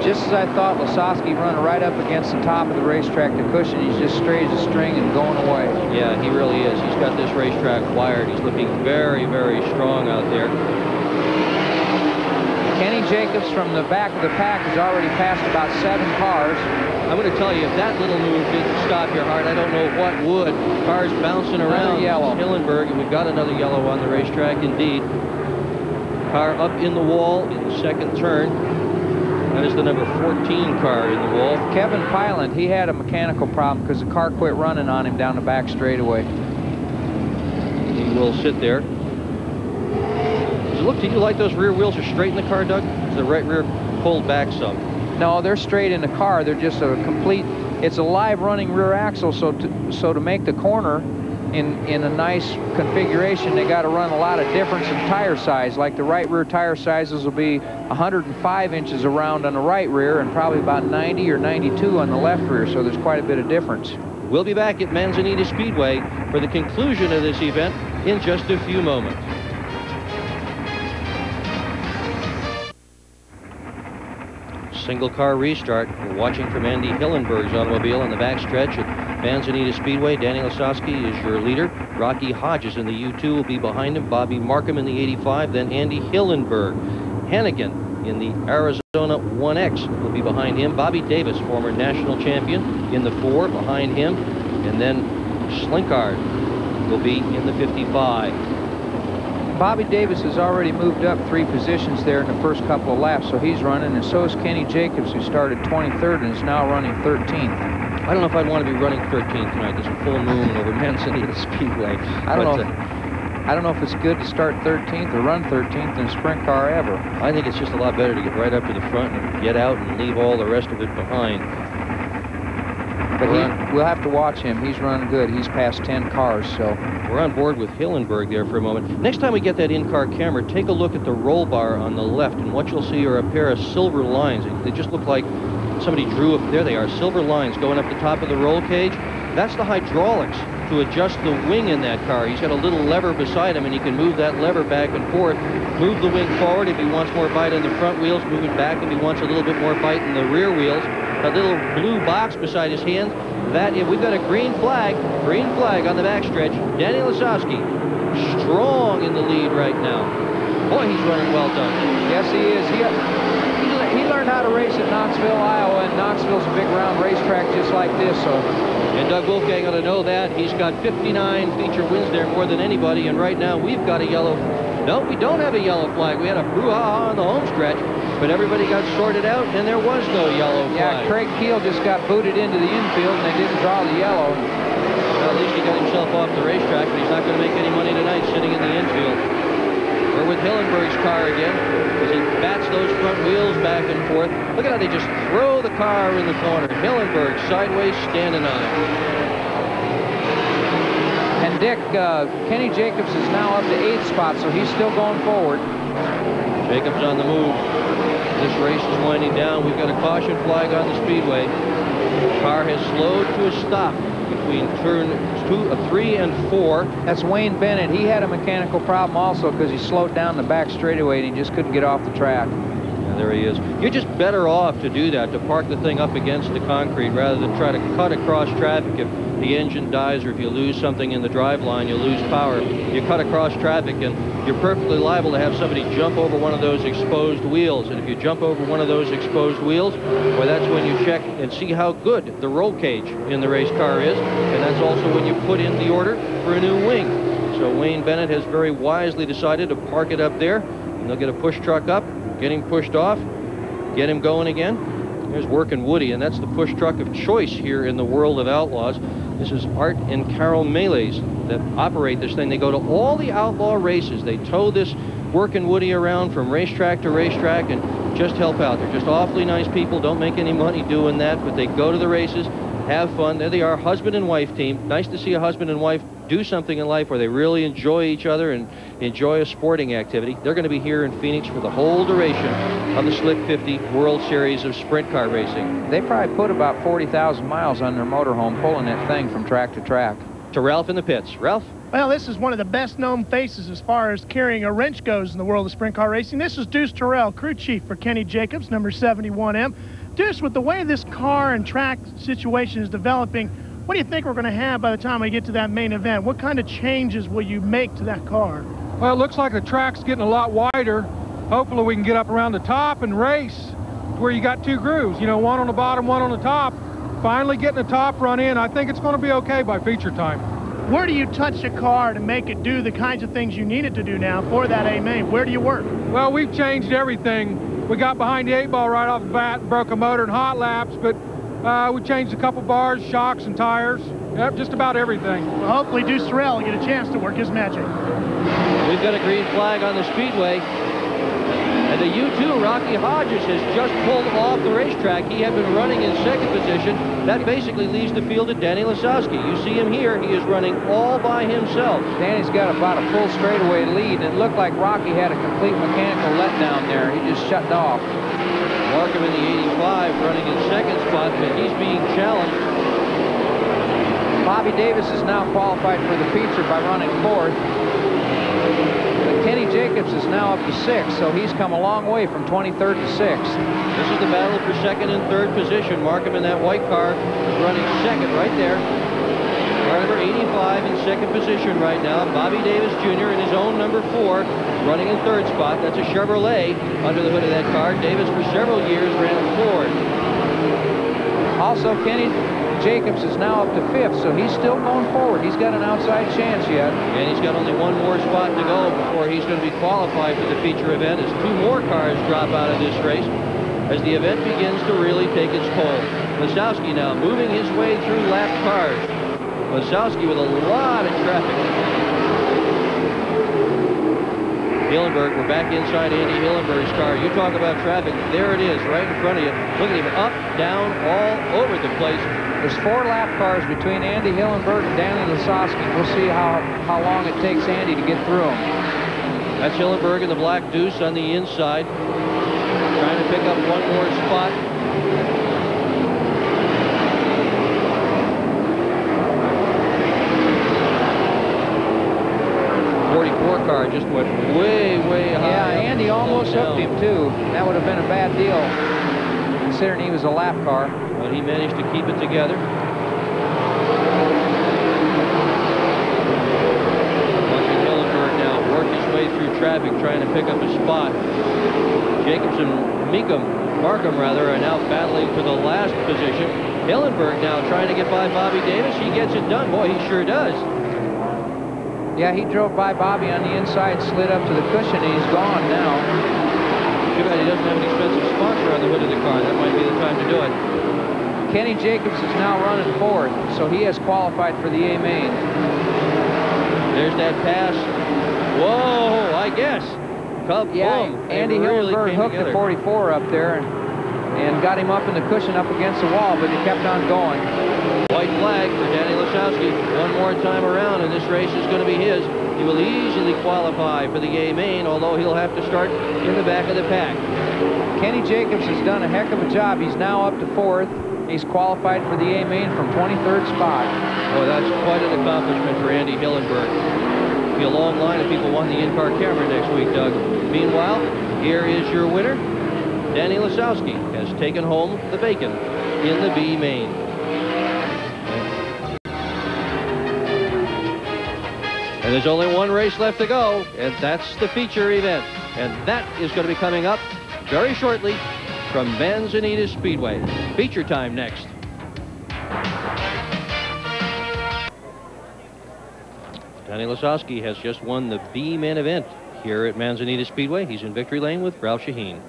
Just as I thought, Lisowski running right up against the top of the racetrack. The cushion, he's just straight as a string and going away. Yeah, he really is. He's got this racetrack wired. He's looking very, very strong out there. Kenny Jacobs from the back of the pack has already passed about 7 cars. I'm going to tell you, if that little move didn't stop your heart, I don't know what would. Cars bouncing around. Yellow. Hillenburg, and we've got another yellow on the racetrack indeed. Car up in the wall in the second turn. That is the number 14 car in the wall. Kevin Pyland, he had a mechanical problem because the car quit running on him down the back straightaway. He will sit there. Does it look to you like those rear wheels are straight in the car, Doug? Is the right rear pulled back some? No, they're straight in the car. They're just a complete, it's a live running rear axle, so to make the corner in a nice configuration, they got to run a lot of difference in tire size. Like the right rear tire sizes will be 105 inches around on the right rear and probably about 90 or 92 on the left rear, so there's quite a bit of difference. We'll be back at Manzanita Speedway for the conclusion of this event in just a few moments. Single car restart. We're watching from Andy Hillenburg's automobile on the backstretch at Manzanita Speedway. Danny Lisowski is your leader. Rocky Hodges in the U2 will be behind him. Bobby Markham in the 85, then Andy Hillenburg. Hannigan in the Arizona 1X will be behind him. Bobby Davis, former national champion, in the 4 behind him. And then Slinkard will be in the 55. Bobby Davis has already moved up 3 positions there in the first couple of laps, so he's running, and so is Kenny Jacobs, who started 23rd and is now running 13th. I don't know if I'd want to be running 13th tonight. There's a full moon over Manzanita Speedway. I don't know if it's good to start 13th or run 13th in a sprint car ever. I think it's just a lot better to get right up to the front and get out and leave all the rest of it behind. But we'll have to watch him. He's running good. He's passed 10 cars, so. We're on board with Hillenburg there for a moment. Next time we get that in-car camera, take a look at the roll bar on the left, and what you'll see are a pair of silver lines. They just look like somebody drew up. There they are, silver lines going up the top of the roll cage. That's the hydraulics to adjust the wing in that car. He's got a little lever beside him, and he can move that lever back and forth. Move the wing forward if he wants more bite on the front wheels. Move it back if he wants a little bit more bite in the rear wheels. A little blue box beside his hands. We've got a green flag on the backstretch. Danny Lisowski, strong in the lead right now. Boy, he's running well done. Yes, he is. He learned how to race at Knoxville, Iowa, and Knoxville's a big round racetrack just like this. So. And Doug Wolfgang ought to know that. He's got 59 feature wins there, more than anybody. And right now we've got a yellow. No, we don't have a yellow flag. We had a brouhaha on the home stretch. but everybody got sorted out, and there was no yellow flag. Yeah, Craig Keel just got booted into the infield, and they didn't draw the yellow. Well, at least he got himself off the racetrack, but he's not going to make any money tonight sitting in the infield. We're with Hillenberg's car again as he bats those front wheels back and forth. Look at how they just throw the car in the corner. Hillenberg sideways, standing on it. And Dick, Kenny Jacobs is now up to 8th spot, so he's still going forward. Jacobs on the move. This race is winding down. We've got a caution flag on the speedway. The car has slowed to a stop between turn 3 and 4. That's Wayne Bennett. He had a mechanical problem also because he slowed down the back straightaway and he just couldn't get off the track. Yeah, there he is. You're just better off to do that, to park the thing up against the concrete rather than try to cut across traffic. If the engine dies or if you lose something in the drive line, you lose power. You cut across traffic and you're perfectly liable to have somebody jump over one of those exposed wheels. And if you jump over one of those exposed wheels, well, that's when you check and see how good the roll cage in the race car is. And that's also when you put in the order for a new wing. So Wayne Bennett has very wisely decided to park it up there. And they'll get a push truck up, get him pushed off, get him going again. There's Workin' Woody, and that's the push truck of choice here in the world of Outlaws. This is Art and Carol Melees that operate this thing. They go to all the outlaw races. They tow this Workin' Woody around from racetrack to racetrack and just help out. They're just awfully nice people, don't make any money doing that, but they go to the races, have fun. There they are, husband and wife team. Nice to see a husband and wife do something in life where they really enjoy each other and enjoy a sporting activity. They're going to be here in Phoenix for the whole duration of the Slick 50 World Series of Sprint Car Racing. They probably put about 40,000 miles on their motorhome pulling that thing from track to track. To Ralph in the pits. Ralph? Well, this is one of the best-known faces as far as carrying a wrench goes in the world of sprint car racing. This is Deuce Terrell, crew chief for Kenny Jacobs, number 71M. Deuce, with the way this car and track situation is developing, what do you think we're going to have by the time we get to that main event? What kind of changes will you make to that car? Well, it looks like the track's getting a lot wider. Hopefully we can get up around the top and race where you got 2 grooves, you know, one on the bottom, one on the top. Finally getting the top run in. I think it's going to be okay by feature time. Where do you touch the car to make it do the kinds of things you need it to do now for that A main? Where do you work? Well, we've changed everything. We got behind the 8-ball right off the bat and broke a motor and hot laps, but we changed a couple bars, shocks, and tires. Yep, just about everything. Well, hopefully Deuce Terrell will get a chance to work his magic. We've got a green flag on the speedway. And the U2, Rocky Hodges, has just pulled off the racetrack. He had been running in second position. That basically leaves the field to Danny Lasowski. You see him here. He is running all by himself. Danny's got about a full straightaway lead, and it looked like Rocky had a complete mechanical letdown there. He just shut off. Markham in the 85 running in second spot, but he's being challenged. Bobby Davis is now qualified for the feature by running 4th. But Kenny Jacobs is now up to 6th, so he's come a long way from 23rd to 6th. This is the battle for second and third position. Markham in that white car is running second right there. Car number 85 in second position right now. Bobby Davis Jr. in his own number 4 running in third spot. That's a Chevrolet under the hood of that car. Davis for several years ran Ford. Also, Kenny Jacobs is now up to 5th, so he's still going forward. He's got an outside chance yet. And he's got only one more spot to go before he's going to be qualified for the feature event as 2 more cars drop out of this race as the event begins to really take its toll. Lasowski now moving his way through lapped cars. Lasowski with a lot of traffic. Hillenberg, we're back inside Andy Hillenberg's car. You talk about traffic, there it is, right in front of you. Look at him, up, down, all over the place. There's 4 lap cars between Andy Hillenberg and Danny Lasowski. We'll see how long it takes Andy to get through them. That's Hillenberg in the black Deuce on the inside, trying to pick up one more spot. Car just went way high. Yeah, Andy almost hooked him too. That would have been a bad deal considering he was a lap car. But he managed to keep it together. Watching Hillenberg now work his way through traffic trying to pick up a spot. Jacobs and Markham rather, are now battling for the last position. Hillenberg now trying to get by Bobby Davis. He gets it done. Boy, he sure does. Yeah, he drove by Bobby on the inside, slid up to the cushion, and he's gone now. Too bad he doesn't have an expensive sponsor on the hood of the car. That might be the time to do it. Kenny Jacobs is now running 4th, so he has qualified for the A main. There's that pass. Whoa, I guess. Yeah, Andy Hillenberg hooked the 44 up there and got him up in the cushion up against the wall, but he kept on going. White flag for Danny Lasowski. One more time around, and this race is going to be his. He will easily qualify for the A main, although he'll have to start in the back of the pack. Kenny Jacobs has done a heck of a job. He's now up to 4th. He's qualified for the A main from 23rd spot. Oh, that's quite an accomplishment for Andy Hillenberg. Be a long line of people wanting the in-car camera next week, Doug. Meanwhile, here is your winner. Danny Lasowski has taken home the bacon in the B main. And there's only one race left to go, and that's the feature event. And that is going to be coming up very shortly from Manzanita Speedway. Feature time next. Danny Lasowski has just won the B-Men event here at Manzanita Speedway. He's in victory lane with Ralph Shaheen.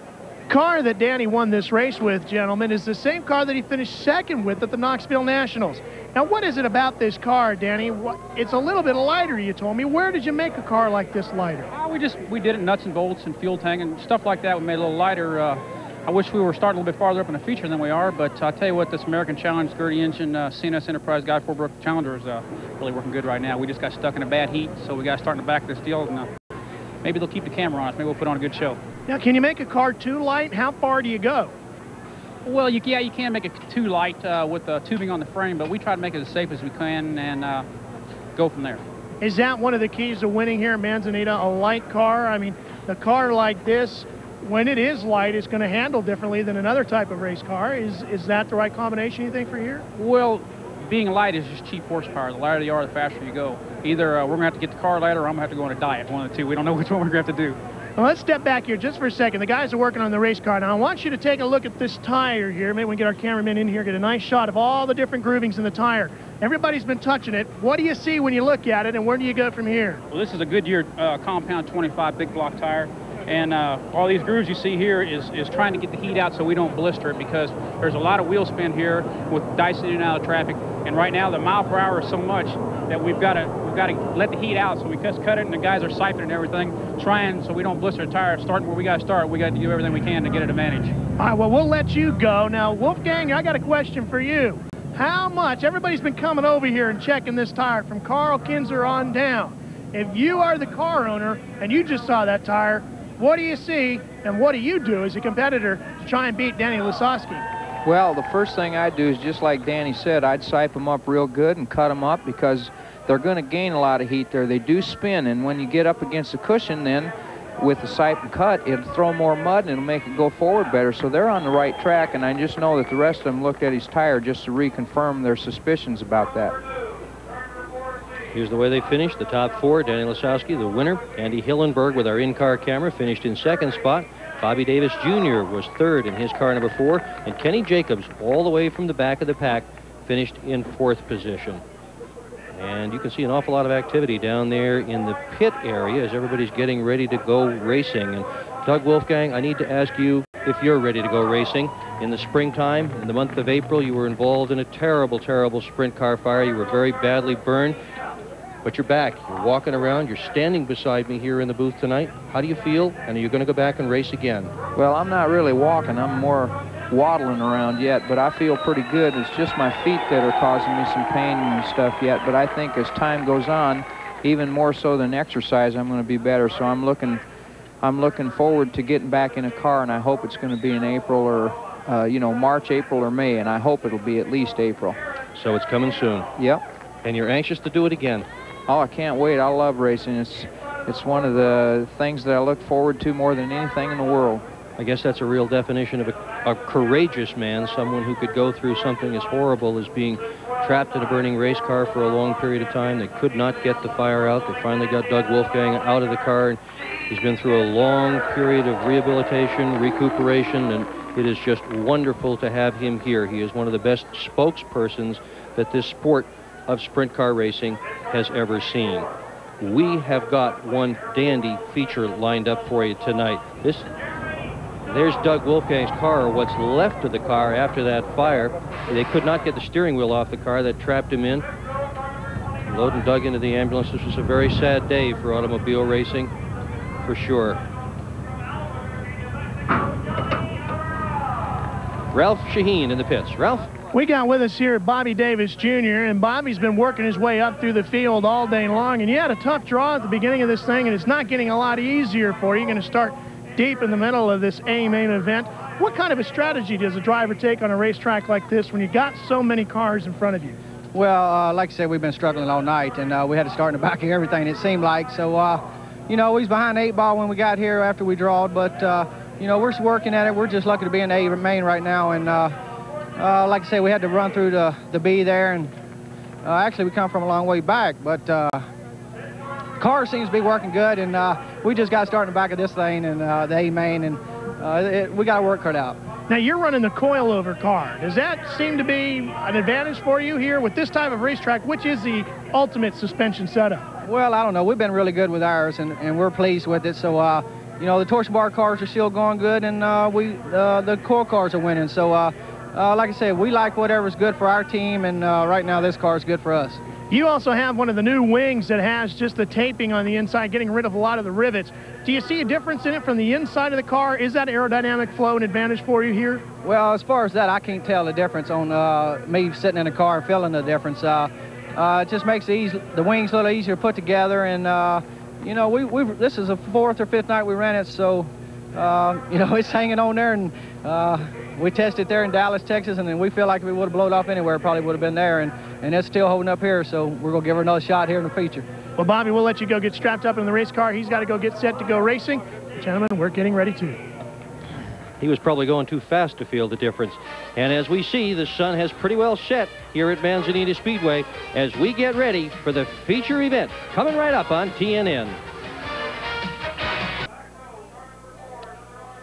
Car that Danny won this race with, gentlemen, is the same car that he finished 2nd with at the Knoxville Nationals. Now, what is it about this car, Danny? It's a little bit lighter, you told me. Where did you make a car like this lighter? We did it nuts and bolts and fuel tank and stuff like that. We made it a little lighter. I wish we were starting a little bit farther up in the feature than we are, but I'll tell you what, this American Challenge 30 engine CNS Enterprise Guy Forbrook Challenger is really working good right now. We just got stuck in a bad heat, so we got to start in the back of this deal, and maybe they'll keep the camera on us. Maybe we'll put on a good show. Now, can you make a car too light? How far do you go? Well, you can make it too light with the tubing on the frame, but we try to make it as safe as we can and go from there. Is that one of the keys to winning here at Manzanita, a light car? I mean, the car like this, when it is light, it's going to handle differently than another type of race car. Is that the right combination, you think, for here? Well, being light is just cheap horsepower. The lighter you are, the faster you go. Either we're going to have to get the car lighter or I'm going to have to go on a diet, one of the two. We don't know which one we're going to have to do. Well, let's step back here just for a second. The guys are working on the race car. Now, I want you to take a look at this tire here. Maybe we can get our cameraman in here, get a nice shot of all the different groovings in the tire. Everybody's been touching it. What do you see when you look at it, and where do you go from here? Well, this is a Goodyear Compound 25 big block tire. And all these grooves you see here is trying to get the heat out so we don't blister it, because there's a lot of wheel spin here with dicing in and out of traffic. And right now the mile per hour is so much that we've got to let the heat out. So we just cut it, and the guys are siphoning and everything, trying so we don't blister the tire. Starting where we got to start, we got to do everything we can to get an advantage. All right, well, we'll let you go. Now, Wolfgang, I got a question for you. How much, everybody's been coming over here and checking this tire from Carl Kinzer on down. If you are the car owner and you just saw that tire, what do you see, and what do you do as a competitor to try and beat Danny Lasowski? Well, the first thing I'd do is, just like Danny said, I'd sipe them up real good and cut them up, because they're going to gain a lot of heat there. They do spin, and when you get up against the cushion, then with the sipe and cut, it'll throw more mud and it'll make it go forward better. So they're on the right track, and I just know that the rest of them looked at his tire just to reconfirm their suspicions about that. Here's the way they finished. The top four: Danny Lasowski, the winner. Andy Hillenberg with our in-car camera finished in 2nd spot. Bobby Davis Jr. was 3rd in his car number 4. And Kenny Jacobs, all the way from the back of the pack, finished in 4th position. And you can see an awful lot of activity down there in the pit area as everybody's getting ready to go racing. And Doug Wolfgang, I need to ask you if you're ready to go racing. In the springtime, in the month of April, you were involved in a terrible, terrible sprint car fire. You were very badly burned. But you're back. You're walking around. You're standing beside me here in the booth tonight. How do you feel? And are you going to go back and race again? Well, I'm not really walking. I'm more waddling around yet, but I feel pretty good. It's just my feet that are causing me some pain and stuff yet. But I think as time goes on, even more so than exercise, I'm going to be better. So I'm looking forward to getting back in a car, and I hope it's going to be in April or, you know, March, April, or May, and I hope it'll be at least April. So it's coming soon. Yep. And you're anxious to do it again. Oh, I can't wait. I love racing. It's one of the things that I look forward to more than anything in the world. I guess that's a real definition of a courageous man, someone who could go through something as horrible as being trapped in a burning race car for a long period of time. They could not get the fire out. They finally got Doug Wolfgang out of the car, and he's been through a long period of rehabilitation, recuperation, and it is just wonderful to have him here. He is one of the best spokespersons that this sport of sprint car racing has ever seen. We have got one dandy feature lined up for you tonight. There's Doug Wolfgang's car, or what's left of the car after that fire. They could not get the steering wheel off the car. That trapped him in. Loading Doug into the ambulance. This was a very sad day for automobile racing, for sure. Ralph Shaheen in the pits. Ralph? We got with us here Bobby Davis Jr., and Bobby's been working his way up through the field all day long, and you had a tough draw at the beginning of this thing, and it's not getting a lot easier for you. You're going to start deep in the middle of this A-main event. What kind of a strategy does a driver take on a racetrack like this when you got so many cars in front of you? Well, like I said, we've been struggling all night, and we had to start in the back of everything, it seemed like. So, you know, we was behind the 8-ball when we got here after we drawed, but, you know, we're working at it. We're just lucky to be in the A-main right now, and like I say, we had to run through the B there, and actually we come from a long way back, but car seems to be working good, and we just got started in the back of this thing and the A-main, and we got our work cut out. Now, you're running the coilover car. Does that seem to be an advantage for you here with this type of racetrack? Which is the ultimate suspension setup? Well, I don't know. We've been really good with ours, and we're pleased with it. So, you know, the torsion bar cars are still going good, and the coil cars are winning. So, like I said, we like whatever's good for our team, and right now this car is good for us. You also have one of the new wings that has just the taping on the inside, getting rid of a lot of the rivets. Do you see a difference in it from the inside of the car? Is that aerodynamic flow an advantage for you here? Well, as far as that, I can't tell the difference on me sitting in the car and feeling the difference. It just makes the wings a little easier to put together, and you know, this is the 4th or 5th night we ran it, so you know, it's hanging on there, and we tested there in Dallas, Texas, and then we feel like if it would have blown off anywhere, it probably would have been there, and it's still holding up here, so we're going to give her another shot here in the feature. Well, Bobby, we'll let you go get strapped up in the race car. He's got to go get set to go racing. Gentlemen, we're getting ready too. He was probably going too fast to feel the difference. And as we see, the sun has pretty well set here at Manzanita Speedway as we get ready for the feature event coming right up on TNN.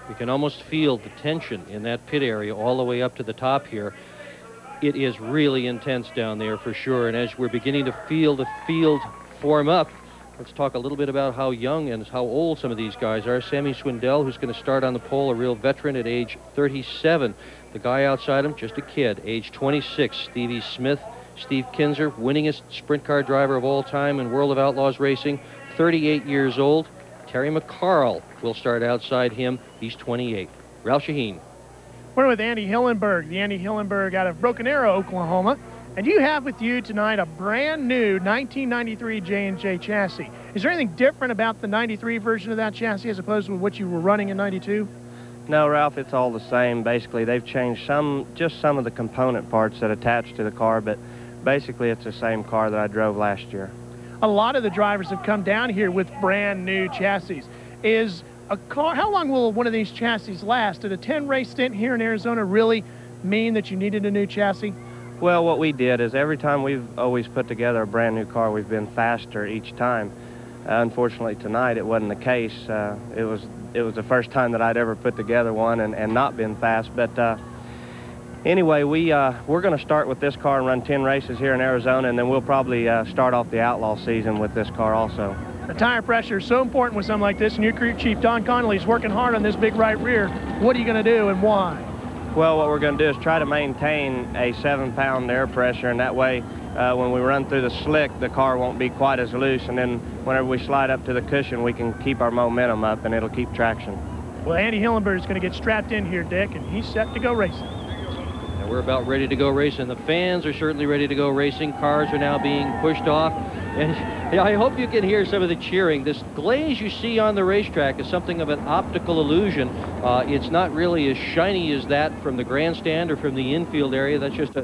We can almost feel the tension in that pit area all the way up to the top here. It is really intense down there for sure. And as we're beginning to feel the field form up, let's talk a little bit about how young and how old some of these guys are. Sammy Swindell, who's going to start on the pole, a real veteran at age 37. The guy outside him, just a kid, age 26. Stevie Smith, Steve Kinzer, winningest sprint car driver of all time in World of Outlaws racing, 38 years old. Terry McCarl will start outside him. He's 28. Ralph Shaheen. We're with Andy Hillenberg, the Andy Hillenberg out of Broken Arrow, Oklahoma. And you have with you tonight a brand new 1993 J&J chassis. Is there anything different about the 93 version of that chassis as opposed to what you were running in 92? No, Ralph, it's all the same. Basically, they've changed just some of the component parts that attach to the car, but basically it's the same car that I drove last year. A lot of the drivers have come down here with brand new chassis. Is a car, how long will one of these chassis last? Did a 10-race stint here in Arizona really mean that you needed a new chassis? Well, what we did is every time we've always put together a brand new car, we've been faster each time. Unfortunately, tonight it wasn't the case. It was the first time that I'd ever put together one and not been fast. But anyway, we're going to start with this car and run 10 races here in Arizona, and then we'll probably start off the outlaw season with this car also. The tire pressure is so important with something like this, and your crew chief, Don Connolly, is working hard on this big right rear. What are you going to do and why? Well, what we're going to do is try to maintain a 7-pound air pressure, and that way when we run through the slick, the car won't be quite as loose, and then whenever we slide up to the cushion, we can keep our momentum up, and it'll keep traction. Well, Andy Hillenberg is going to get strapped in here, Dick, and he's set to go racing. And we're about ready to go racing. The fans are certainly ready to go racing. Cars are now being pushed off. And I hope you can hear some of the cheering. This glaze you see on the racetrack is something of an optical illusion. It's not really as shiny as that from the grandstand or from the infield area. That's just a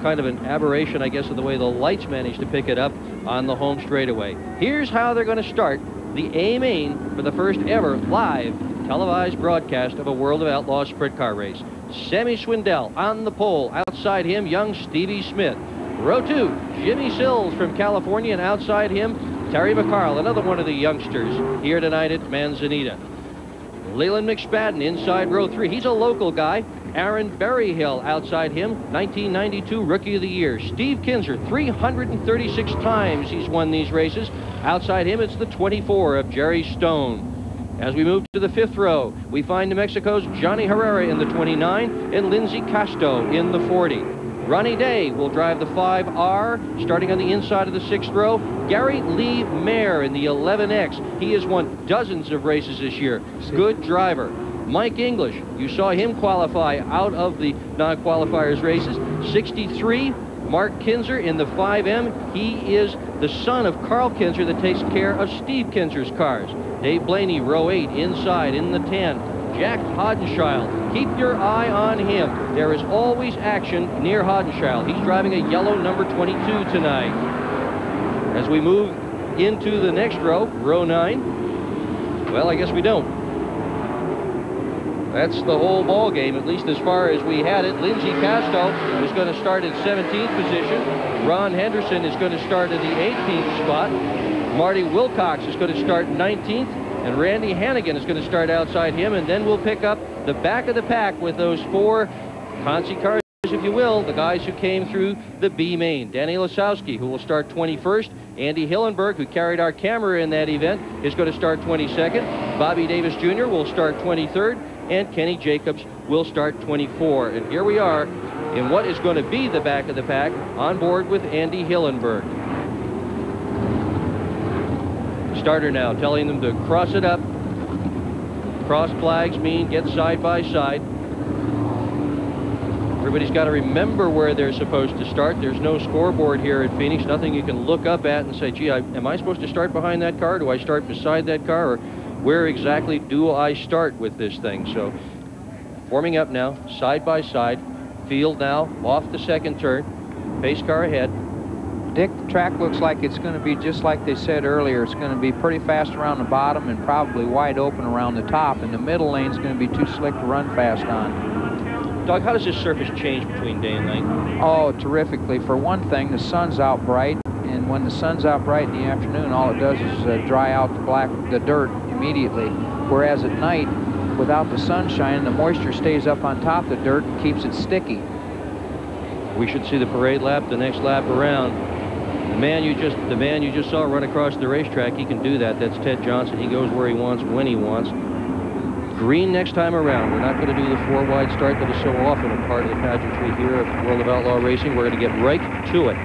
kind of an aberration, I guess, of the way the lights managed to pick it up on the home straightaway. Here's how they're going to start the A-main for the first ever live televised broadcast of a World of Outlaws sprint car race. Sammy Swindell on the pole. Outside him, young Stevie Smith. Row 2, Jimmy Sills from California, and outside him, Terry McCarl, another one of the youngsters here tonight at Manzanita. Leland McSpadden inside row 3. He's a local guy. Aaron Berryhill outside him, 1992 Rookie of the Year. Steve Kinzer, 336 times he's won these races. Outside him, it's the 24 of Jerry Stone. As we move to the 5th row, we find New Mexico's Johnny Herrera in the 29 and Lindsay Casto in the 40. Ronnie Day will drive the 5R, starting on the inside of the 6th row. Gary Lee Mayer in the 11X. He has won dozens of races this year. Good driver. Mike English, you saw him qualify out of the non-qualifiers races. 63, Mark Kinzer in the 5M. He is the son of Carl Kinzer that takes care of Steve Kinzer's cars. Dave Blaney, row 8, inside in the 10. Jack Hodenschild, keep your eye on him. There is always action near Hodenschild. He's driving a yellow number 22 tonight. As we move into the next row, row 9, well, I guess we don't. That's the whole ball game, at least as far as we had it. Lindsay Casto is going to start in 17th position. Ron Henderson is going to start in the 18th spot. Marty Wilcox is going to start 19th. And Randy Hannigan is going to start outside him. And then we'll pick up the back of the pack with those 4 Consi cars, if you will, the guys who came through the B main. Danny Lasowski, who will start 21st. Andy Hillenberg, who carried our camera in that event, is going to start 22nd. Bobby Davis Jr. will start 23rd. And Kenny Jacobs will start 24. And here we are in what is going to be the back of the pack, on board with Andy Hillenberg. Starter now telling them to cross it up. Cross flags mean get side by side. Everybody's got to remember where they're supposed to start. There's no scoreboard here at Phoenix, nothing you can look up at and say, gee, am I supposed to start behind that car? Do I start beside that car? Or where exactly do I start with this thing? So forming up now, side by side. Field now off the second turn. Pace car ahead. Dick, the track looks like it's going to be just like they said earlier. It's going to be pretty fast around the bottom and probably wide open around the top. And the middle lane's going to be too slick to run fast on. Doug, how does this surface change between day and night? Oh, terrifically. For one thing, the sun's out bright. And when the sun's out bright in the afternoon, all it does is dry out the dirt immediately. Whereas at night, without the sun shining, the moisture stays up on top of the dirt and keeps it sticky. We should see the parade lap the next lap around. The man you just saw run across the racetrack, he can do that. That's Ted Johnson. He goes where he wants, when he wants. Green next time around. We're not going to do the 4-wide start that is so often a part of the pageantry here at World of Outlaw Racing. We're going to get right to it.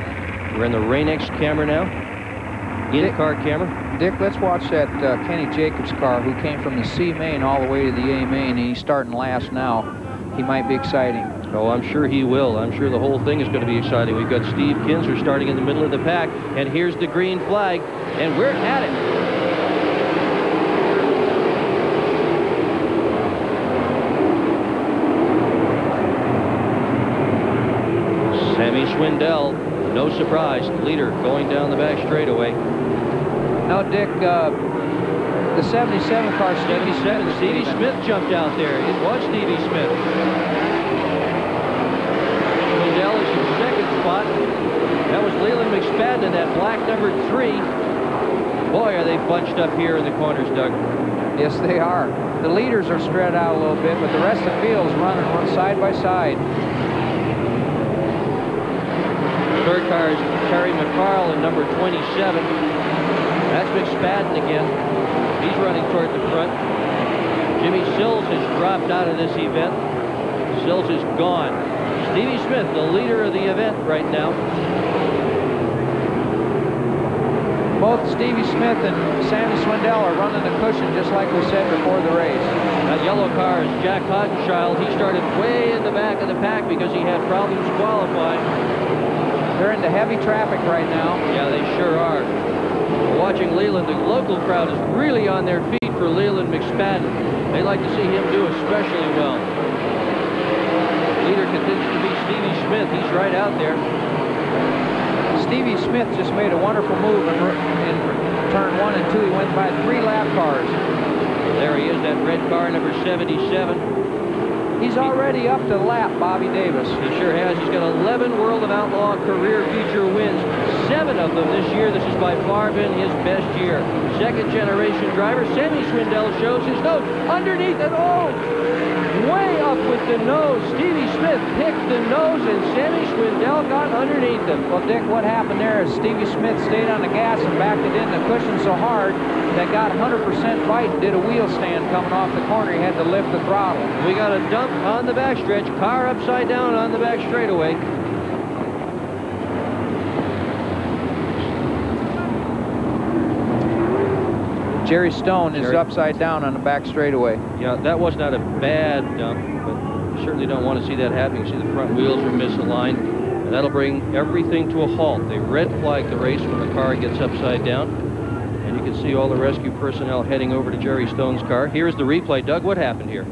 We're in the Rain-X camera now. In-car camera. Dick, let's watch that Kenny Jacobs car who came from the C main all the way to the A main, and he's starting last now. He might be exciting. Oh, I'm sure he will. I'm sure the whole thing is going to be exciting. We've got Steve Kinzer starting in the middle of the pack, and here's the green flag, and we're at it. Sammy Swindell, no surprise, leader going down the back straightaway. Now, Dick, the 77 car, Stevie Smith jumped out there. It was Stevie Smith. Swindell is in second spot. That was Leland McSpadden in that black number 3. Boy, are they bunched up here in the corners, Doug. Yes, they are. The leaders are spread out a little bit, but the rest of the field is running side by side. Third car is Terry McCarl in number 27. That's McSpadden again. He's running toward the front. Jimmy Sills has dropped out of this event. Sills is gone. Stevie Smith, the leader of the event right now. Both Stevie Smith and Sammy Swindell are running the cushion just like we said before the race. That yellow car is Jack Hodenschild. He started way in the back of the pack because he had problems qualifying. They're into heavy traffic right now. Yeah, they sure are. Watching Leland, the local crowd is really on their feet for Leland McSpadden. They like to see him do especially well. Leader continues to be Stevie Smith. He's right out there. Stevie Smith just made a wonderful move in turn 1 and 2. He went by 3 lap cars. There he is, that red car, number 77. He's already up to lap Bobby Davis. He sure has. He's got 11 World of Outlaw career feature wins. 7 of them this year. This has by far been his best year. Second generation driver. Sammy Swindell shows his nose underneath it. Oh, way up with the nose. Stevie Smith picked the nose, and Sammy Swindell Swindell got underneath him. Well, Dick, what happened there is Stevie Smith stayed on the gas and backed it in the cushion so hard that got 100% bite and did a wheel stand coming off the corner. He had to lift the throttle. We got a dump on the backstretch. Car upside down on the back straightaway. Jerry Stone is upside down on the back straightaway. Yeah, that was not a bad dump, but you certainly don't want to see that happening. You see the front wheels are misaligned, and that'll bring everything to a halt. They red flag the race when the car gets upside down, and you can see all the rescue personnel heading over to Jerry Stone's car. Here's the replay. Doug, what happened here?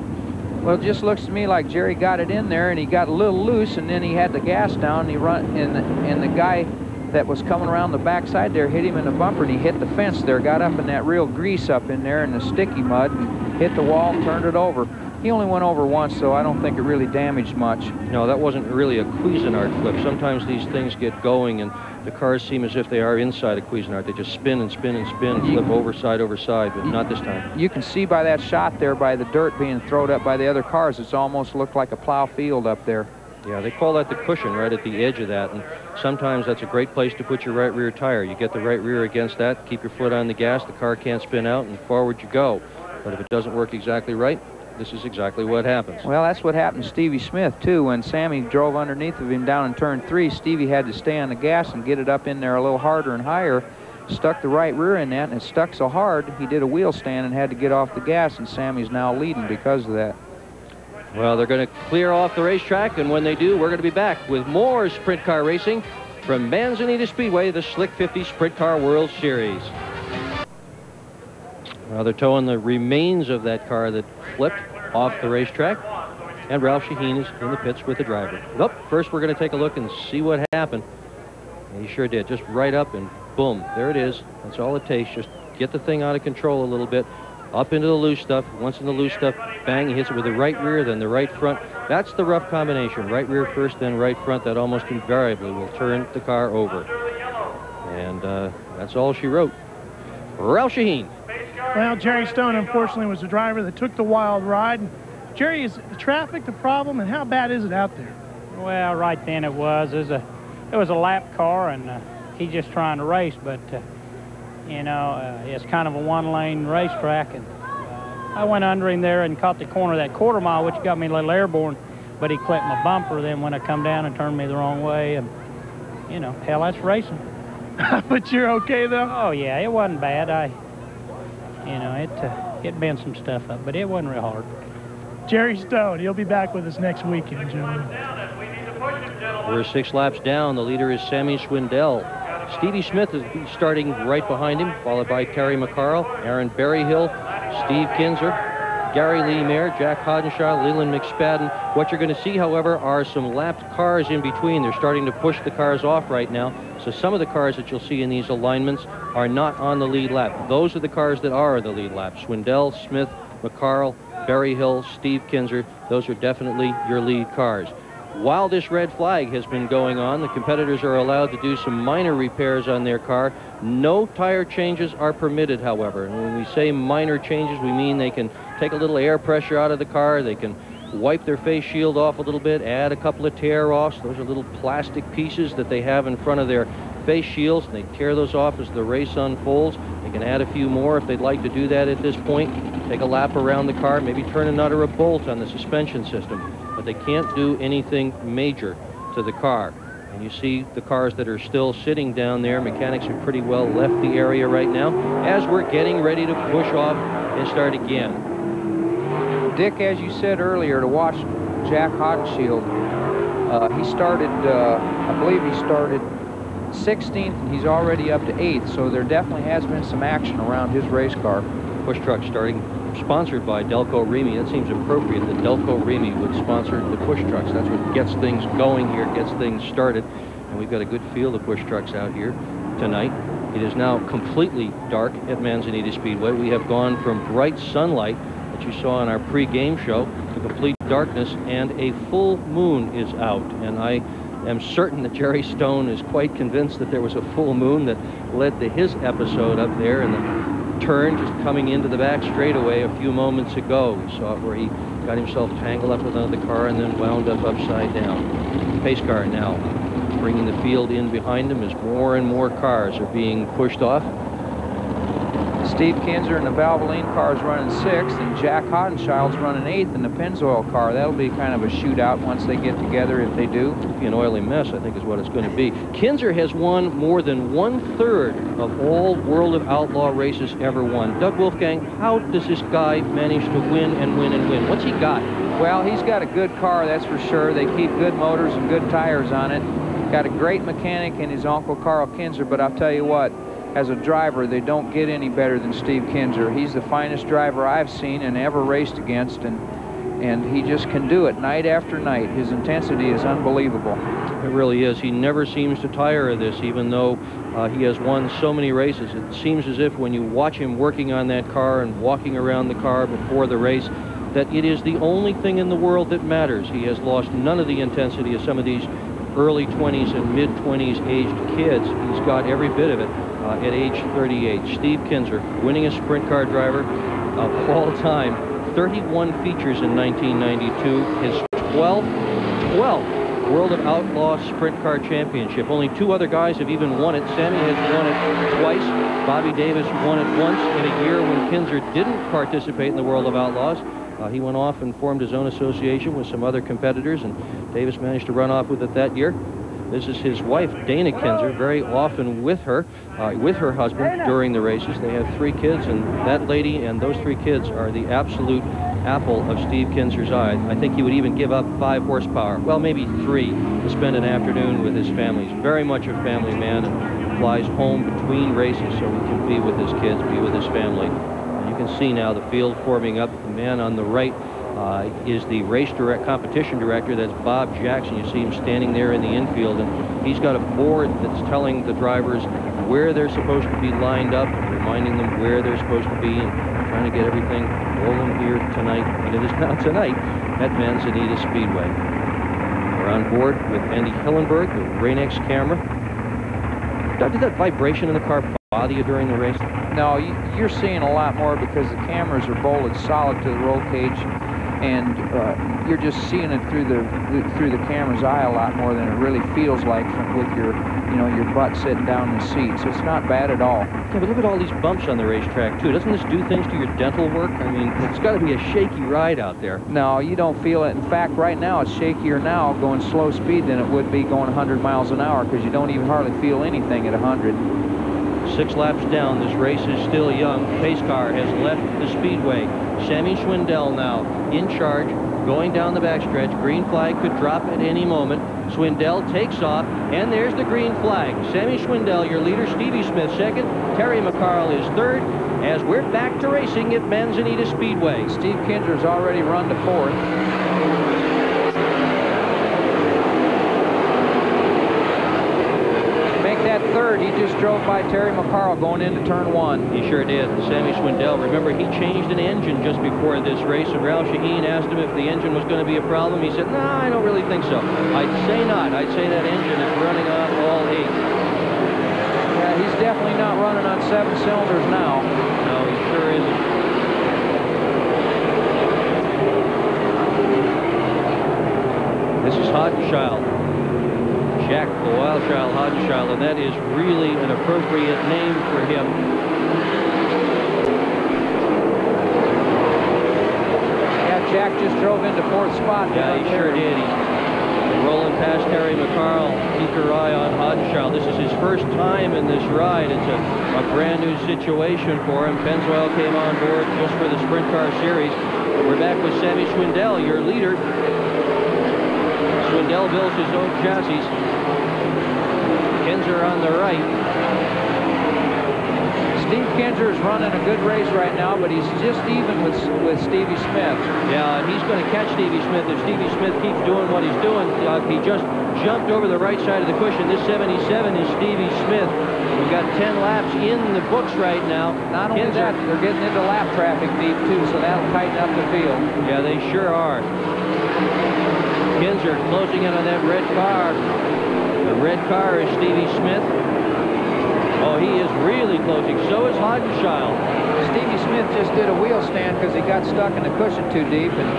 Well, it just looks to me like Jerry got it in there, and he got a little loose, and then he had the gas down, and he run, and the guy that was coming around the backside there hit him in the bumper, and he hit the fence there, got up in that real grease up in there in the sticky mud, and hit the wall, turned it over. He only went over once, so I don't think it really damaged much. No, that wasn't really a Cuisinart flip. Sometimes these things get going, and the cars seem as if they are inside a Cuisinart. They just spin and spin and spin and flip over side, but not this time. You can see by that shot there, by the dirt being thrown up by the other cars, it's almost looked like a plow field up there. Yeah, they call that the cushion right at the edge of that, and sometimes that's a great place to put your right rear tire. You get the right rear against that, keep your foot on the gas, the car can't spin out, and forward you go. But if it doesn't work exactly right, this is exactly what happens. Well, that's what happened to Stevie Smith, too. When Sammy drove underneath of him down in turn 3, Stevie had to stay on the gas and get it up in there a little harder and higher. Stuck the right rear in that, and it stuck so hard, he did a wheel stand and had to get off the gas, and Sammy's now leading because of that. Well, they're going to clear off the racetrack, and when they do, we're going to be back with more sprint car racing from Manzanita Speedway, the Slick 50 Sprint Car World Series. Well, they're towing the remains of that car that flipped off the racetrack, and Ralph Shaheen is in the pits with the driver. Nope, first we're going to take a look and see what happened. And he sure did, just right up and boom, there it is. That's all it takes, just get the thing out of control a little bit. Up into the loose stuff. Once in the loose stuff, bang, he hits it with the right rear, then the right front. That's the rough combination. Right rear first, then right front. That almost invariably will turn the car over. And that's all she wrote. Ralph Shaheen. Well, Jerry Stone, unfortunately, was the driver that took the wild ride. Jerry, is the traffic the problem, and how bad is it out there? Well, right then it was. It was a lap car, and he's just trying to race, but... you know, it's kind of a one-lane racetrack, and I went under him there and caught the corner of that quarter mile, which got me a little airborne, but he clipped my bumper then when I come down and turned me the wrong way, and, you know, hell, that's racing. But you're okay, though? Oh, yeah, it wasn't bad. You know, it bent some stuff up, but it wasn't real hard. Jerry Stone, he'll be back with us next weekend, gentlemen. We're 6 laps down. The leader is Sammy Swindell. Stevie Smith is starting right behind him, followed by Terry McCarl, Aaron Berryhill, Steve Kinzer, Gary Lee Mayer, Jack Hodenshaw, Leland McSpadden. What you're going to see, however, are some lapped cars in between. They're starting to push the cars off right now. So some of the cars that you'll see in these alignments are not on the lead lap. Those are the cars that are the lead lap. Swindell, Smith, McCarl, Berryhill, Steve Kinzer. Those are definitely your lead cars. While this red flag has been going on, the competitors are allowed to do some minor repairs on their car. No tire changes are permitted, however. And when we say minor changes, we mean they can take a little air pressure out of the car. They can wipe their face shield off a little bit, add a couple of tear-offs. Those are little plastic pieces that they have in front of their face shields, and they tear those off as the race unfolds. They can add a few more if they'd like to do that at this point. Take a lap around the car, maybe turn a nut or a bolt on the suspension system. But they can't do anything major to the car. And you see the cars that are still sitting down there. Mechanics have pretty well left the area right now as we're getting ready to push off and start again. Dick, as you said earlier, to watch Jack Hodenshield, he started, I believe he started 16th, and he's already up to 8th, so there definitely has been some action around his race car. Push truck starting, sponsored by Delco Remy. It seems appropriate that Delco Remy would sponsor the push trucks. That's what gets things going here, gets things started. And we've got a good field of push trucks out here tonight. It is now completely dark at Manzanita Speedway. We have gone from bright sunlight that you saw in our pre-game show to complete darkness, and a full moon is out. And I am certain that Jerry Stone is quite convinced that there was a full moon that led to his episode up there in the turn just coming into the back straightaway a few moments ago. We saw it where he got himself tangled up with another car and then wound up upside down. Pace car now bringing the field in behind him as more and more cars are being pushed off. Steve Kinzer in the Valvoline car is running 6th, and Jack Hodenschild's running 8th in the Pennzoil car. That'll be kind of a shootout once they get together, if they do. It'll be an oily mess, I think, is what it's going to be. Kinzer has won more than 1/3 of all World of Outlaw races ever won. Doug Wolfgang, how does this guy manage to win and win and win? What's he got? Well, he's got a good car, that's for sure. They keep good motors and good tires on it. Got a great mechanic in his uncle, Carl Kinzer, but I'll tell you what, as a driver, they don't get any better than Steve Kinzer. He's the finest driver I've seen and ever raced against, and he just can do it night after night. His intensity is unbelievable. It really is. He never seems to tire of this, even though he has won so many races. It seems as if when you watch him working on that car and walking around the car before the race, that it is the only thing in the world that matters. He has lost none of the intensity of some of these early 20s and mid-20s aged kids. He's got every bit of it at age 38. Steve Kinzer, winningest sprint car driver of all time. 31 features in 1992. His 12th World of Outlaw Sprint Car Championship. Only 2 other guys have even won it. Sammy has won it twice. Bobby Davis won it once in a year when Kinzer didn't participate in the World of Outlaws. He went off and formed his own association with some other competitors, and Davis managed to run off with it that year. This is his wife, Dana Kinzer, very often with her husband during the races. They have 3 kids, and that lady and those 3 kids are the absolute apple of Steve Kinzer's eye. I think he would even give up 5 horsepower, well, maybe 3, to spend an afternoon with his family. He's very much a family man and flies home between races so he can be with his kids, be with his family. You can see now the field forming up. The man on the right is the competition director. That's Bob Jackson. You see him standing there in the infield, and he's got a board that's telling the drivers where they're supposed to be lined up, reminding them where they're supposed to be, and trying to get everything rolling here tonight. And it is now tonight at Manzanita Speedway. We're on board with Andy Hillenberg, the Rain-X camera. Did that vibration in the car bother you during the race? No, you're seeing a lot more because the cameras are bolted solid to the roll cage, and you're just seeing it through the camera's eye a lot more than it really feels like with your butt sitting down in the seat. So it's not bad at all. Yeah, but look at all these bumps on the racetrack too. Doesn't this do things to your dental work? I mean, it's got to be a shaky ride out there. No, you don't feel it. In fact, right now it's shakier now going slow speed than it would be going 100 miles an hour, because you don't even hardly feel anything at 100. 6 laps down, this race is still young. Pace car has left the speedway. Sammy Schwindel now in charge, going down the backstretch. Green flag could drop at any moment. Schwindel takes off, and there's the green flag. Sammy Schwindel, your leader. Stevie Smith second. Terry McCarl is third, as we're back to racing at Manzanita Speedway. Steve Kinzer's already run to 4th. That 3rd, he just drove by Terry McCarl going into turn 1. He sure did. Sammy Schwindel, remember, he changed an engine just before this race, and Ralph Shaheen asked him if the engine was going to be a problem. He said, "No, I don't really think so." I'd say not. I'd say that engine is running on all 8. Yeah, he's definitely not running on 7 cylinders now. No, he sure isn't. This is Hodenchild. Jack the Wildchild Hodenchild, and that is really an appropriate name for him. Yeah, Jack just drove into 4th spot. Yeah, he sure did. He's rolling past Terry McCarl. Keep your eye on Hodenchild. This is his first time in this ride. It's a brand new situation for him. Pennzoil came on board just for the Sprint Car Series. We're back with Sammy Schwindel, your leader. Schwindel builds his own chassis. Kinzer on the right. Steve Kinzer is running a good race right now, but he's just even with Stevie Smith. Yeah, he's going to catch Stevie Smith if Stevie Smith keeps doing what he's doing. He just jumped over the right side of the cushion. This 77 is Stevie Smith. We've got 10 laps in the books right now. Not only that, they're getting into lap traffic deep too, so that'll tighten up the field. Yeah, they sure are. Kinzer closing in on that red car. The red car is Stevie Smith. Oh, he is really closing. So is Hodenchild. Stevie Smith just did a wheel stand because he got stuck in the cushion too deep, and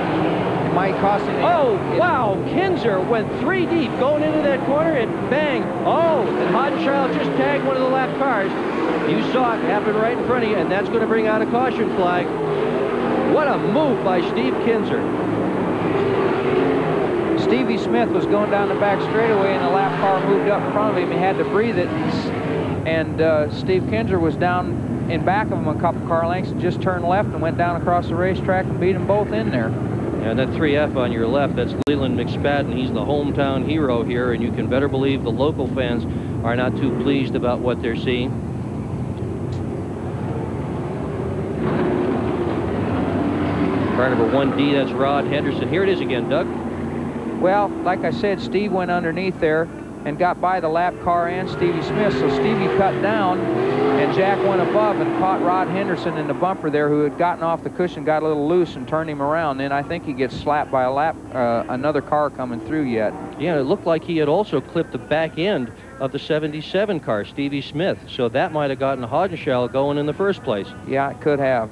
might cost him. Oh, wow, Kinzer went 3 deep going into that corner and bang. Oh, and Hodenschild just tagged one of the lap cars. You saw it happen right in front of you, and that's going to bring out a caution flag. What a move by Steve Kinzer. Stevie Smith was going down the back straightaway, and the lap car moved up in front of him. He had to breathe it, and Steve Kinzer was down in back of him a couple car lengths and just turned left and went down across the racetrack and beat them both in there. And that 3F on your left, that's Leland McSpadden. He's the hometown hero here, and you can better believe the local fans are not too pleased about what they're seeing. Car number 1D, that's Rod Henderson. Here it is again, Doug. Well, like I said, Steve went underneath there and got by the lap car and Stevie Smith, so Stevie cut down, and Jack went above and caught Rod Henderson in the bumper there, who had gotten off the cushion, got a little loose, and turned him around. Then I think he gets slapped by another car coming through yet. Yeah, it looked like he had also clipped the back end of the 77 car, Stevie Smith, so that might have gotten Hodenschild going in the first place. Yeah, it could have.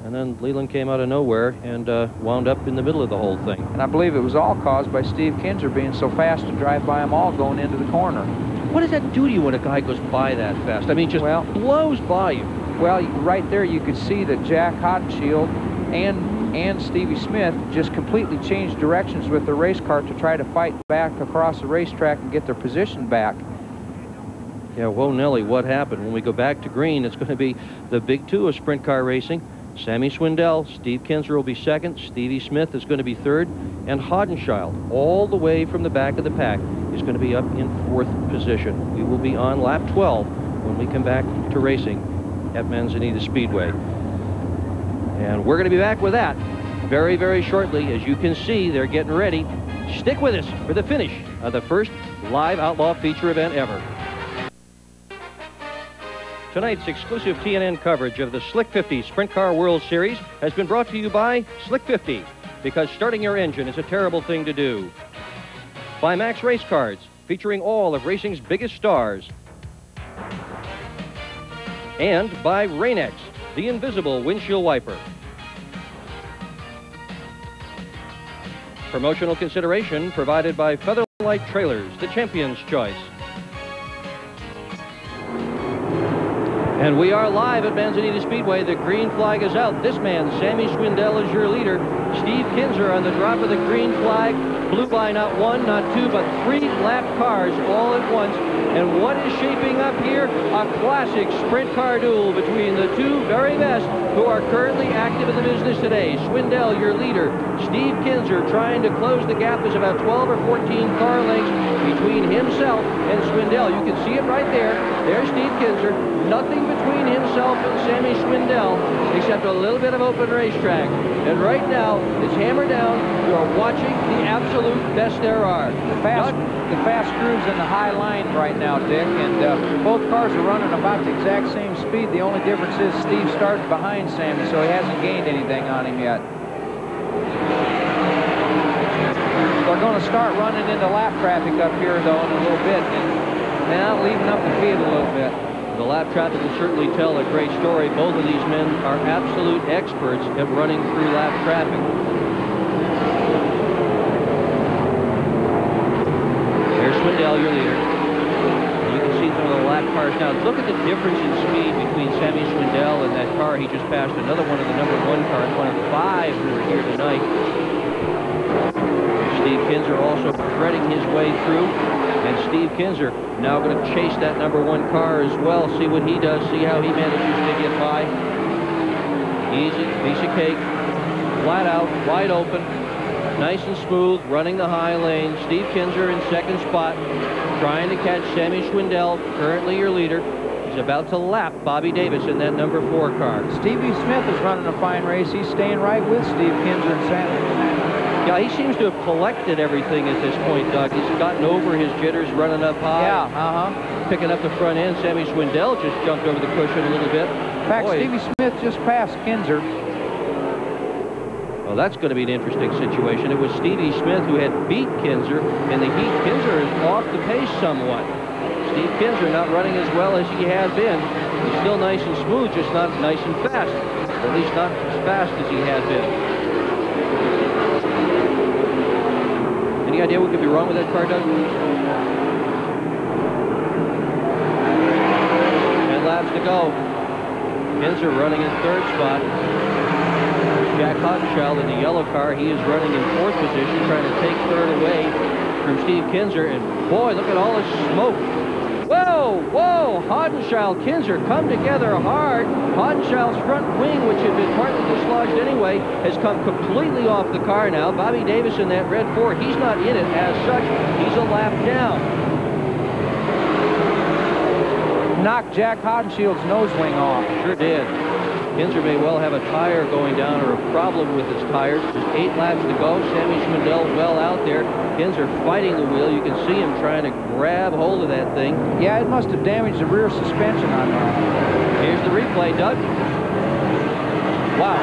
And then Leland came out of nowhere and wound up in the middle of the whole thing. And I believe it was all caused by Steve Kinzer being so fast to drive by them all going into the corner. What does that do to you when a guy goes by that fast? I mean, just blows by you. Well, right there you could see that Jack Hodenschild and Stevie Smith just completely changed directions with their race car to try to fight back across the racetrack and get their position back. Yeah, whoa, Nelly, what happened? When we go back to green, it's going to be the big two of sprint car racing. Sammy Swindell, Steve Kinzer will be second, Stevie Smith is going to be third, and Hodenschild, all the way from the back of the pack, is going to be up in 4th position. We will be on lap 12 when we come back to racing at Manzanita Speedway. And we're going to be back with that very, very shortly. As you can see, they're getting ready. Stick with us for the finish of the first live Outlaw feature event ever. Tonight's exclusive TNN coverage of the Slick 50 Sprint Car World Series has been brought to you by Slick 50, because starting your engine is a terrible thing to do. By Max Race Cards, featuring all of racing's biggest stars. And by Rain-X, the invisible windshield wiper. Promotional consideration provided by Featherlight Trailers, the champion's choice. And we are live at Manzanita Speedway. The green flag is out. This man, Sammy Swindell, is your leader. Steve Kinzer on the drop of the green flag. Blew by not 1, not 2, but 3 lap cars all at once. And what is shaping up here? A classic sprint car duel between the two very best who are currently active in the business today. Swindell, your leader. Steve Kinzer trying to close the gap. There's about 12 or 14 car lengths between himself and Swindell. You can see it right there. There's Steve Kinzer. Nothing between himself and Sammy Swindell except a little bit of open racetrack. And right now, it's hammered down. You're watching the absolute best there are. The fast groove's in the high line right now, Dick, and both cars are running about the exact same speed. The only difference is Steve starts behind Sammy, so he hasn't gained anything on him yet. They're going to start running into lap traffic up here, though, in a little bit, and now leaving up the field a little bit. The lap traffic will certainly tell a great story. Both of these men are absolute experts at running through lap traffic. There's Swindell, your leader. You can see some of the lap cars now. Look at the difference in speed between Sammy Swindell and that car he just passed. Another one of the number 1 cars, one of 5 who are here tonight. Steve Kinzer also threading his way through. And Steve Kinzer now going to chase that number 1 car as well. See what he does. See how he manages to get by. Easy, piece of cake. Flat out, wide open. Nice and smooth, running the high lane. Steve Kinzer in 2nd spot. Trying to catch Sammy Swindell, currently your leader. He's about to lap Bobby Davis in that number 4 car. Stevie Smith is running a fine race. He's staying right with Steve Kinzer and Sammy. Yeah, he seems to have collected everything at this point, Doug. He's gotten over his jitters, running up high. Yeah, Picking up the front end. Sammy Swindell just jumped over the cushion a little bit. In fact, Stevie Smith just passed Kinzer. Well, that's going to be an interesting situation. It was Stevie Smith who had beat Kinzer. In the heat, Kinzer is off the pace somewhat. Steve Kinzer not running as well as he had been. He's still nice and smooth, just not nice and fast. At least not as fast as he had been. Any idea what could be wrong with that car, Doug? 10 laps to go. Kinzer running in third spot. Jack Hottenschall in the yellow car. He is running in fourth position, trying to take third away from Steve Kinzer. And boy, look at all this smoke. Whoa, whoa, Hottenschall, Kinzer come together hard. Hottenschall's front wing, which had been partly dislodged anyway, has come completely off the car now. Bobby Davis in that red Ford, he's not in it as such. He's a lap down. Knocked Jack Hottenschall's nose wing off. Sure did. Kinzer may well have a tire going down or a problem with his tires. Just 8 laps to go. Sammy Schwindel well out there. Kinzer fighting the wheel. You can see him trying to grab hold of that thing. Yeah, it must have damaged the rear suspension on that. Here's the replay, Doug. Wow.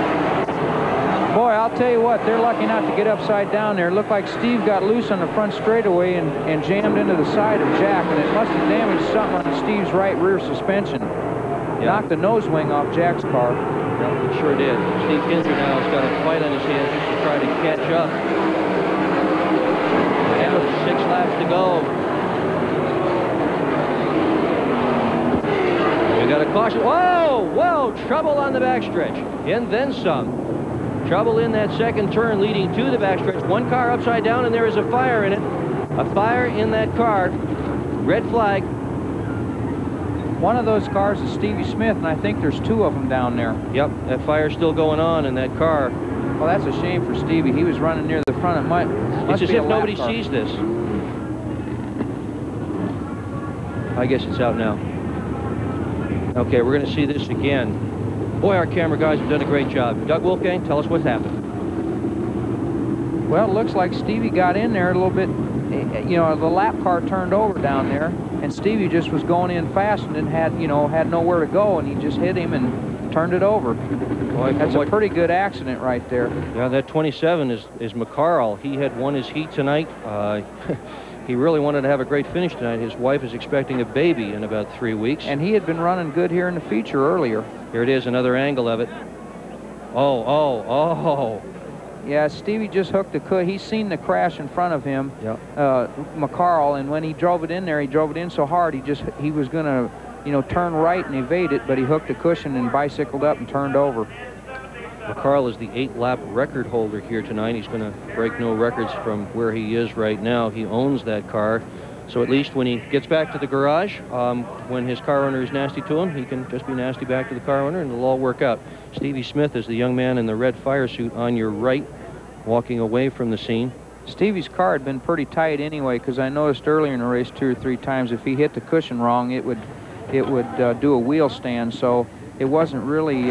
Boy, I'll tell you what, they're lucky not to get upside down there. It looked like Steve got loose on the front straightaway and jammed into the side of Jack, and it must have damaged something on Steve's right rear suspension. Knocked the nose wing off Jack's car. Yeah, it sure did. Steve Kinzer now has got a fight on his hands just to try to catch up. And 6 laps to go. We got a caution. Whoa, whoa, trouble on the backstretch. And then some. Trouble in that second turn leading to the backstretch. One car upside down, and there is a fire in it. A fire in that car. Red flag. One of those cars is Stevie Smith, and I think there's 2 of them down there. Yep, that fire's still going on in that car. Well, that's a shame for Stevie. He was running near the front. It must it's as be if nobody sees this. I guess it's out now. Okay, we're going to see this again. Boy, our camera guys have done a great job. Doug Wolfgang, tell us what happened. Well, it looks like Stevie got in there a little bit. You know, the lap car turned over down there, and Stevie just was going in fast and had nowhere to go, and he just hit him and turned it over. Boy, that's a pretty good accident right there. Yeah, that 27 is McCarl. He had won his heat tonight. He really wanted to have a great finish tonight. His wife is expecting a baby in about 3 weeks. And he had been running good here in the feature earlier. Here it is, another angle of it. Oh. Yeah, Stevie just hooked the cushion. He's seen the crash in front of him, McCarl, and when he drove it in there, he drove it in so hard, he was going to, turn right and evade it, but he hooked the cushion and bicycled up and turned over. McCarl is the 8-lap record holder here tonight. He's going to break no records from where he is right now. He owns that car. So at least when he gets back to the garage, when his car owner is nasty to him, he can just be nasty back to the car owner and it'll all work out. Stevie Smith is the young man in the red fire suit on your right, walking away from the scene. Stevie's car had been pretty tight anyway, because I noticed earlier in the race 2 or 3 times if he hit the cushion wrong, it would do a wheel stand. So it wasn't really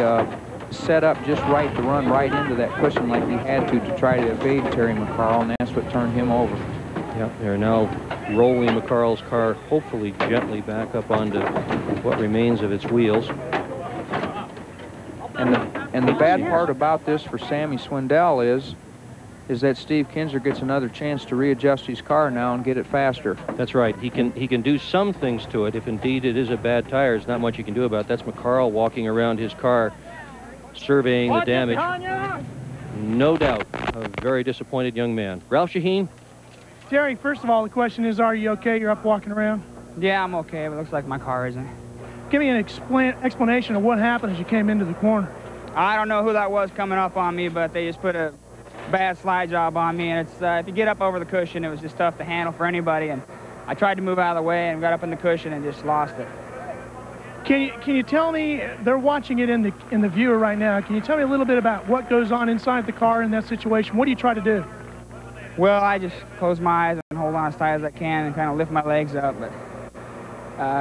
set up just right to run right into that cushion like he had to try to evade Terry McCarl, and that's what turned him over. Yep, they're now rolling McCarl's car hopefully gently back up onto what remains of its wheels. And the bad part about this for Sammy Swindell is that Steve Kinzer gets another chance to readjust his car now and get it faster. That's right. He can do some things to it. If indeed it is a bad tire, there's not much you can do about it. That's McCarl walking around his car, surveying the damage. No doubt, a very disappointed young man. Ralph Shaheen? Terry, first of all, the question is, are you okay? You're up walking around? Yeah, I'm okay, but it looks like my car isn't. Give me an explanation of what happened as you came into the corner. I don't know who that was coming up on me, but they just put a bad slide job on me, and it's if you get up over the cushion, it was just tough to handle for anybody, and I tried to move out of the way and got up in the cushion and just lost it. Can you tell me, they're watching it in the viewer right now, can you tell me a little bit about what goes on inside the car in that situation? What do you try to do? Well, I just close my eyes and hold on as tight as I can and kind of lift my legs up, but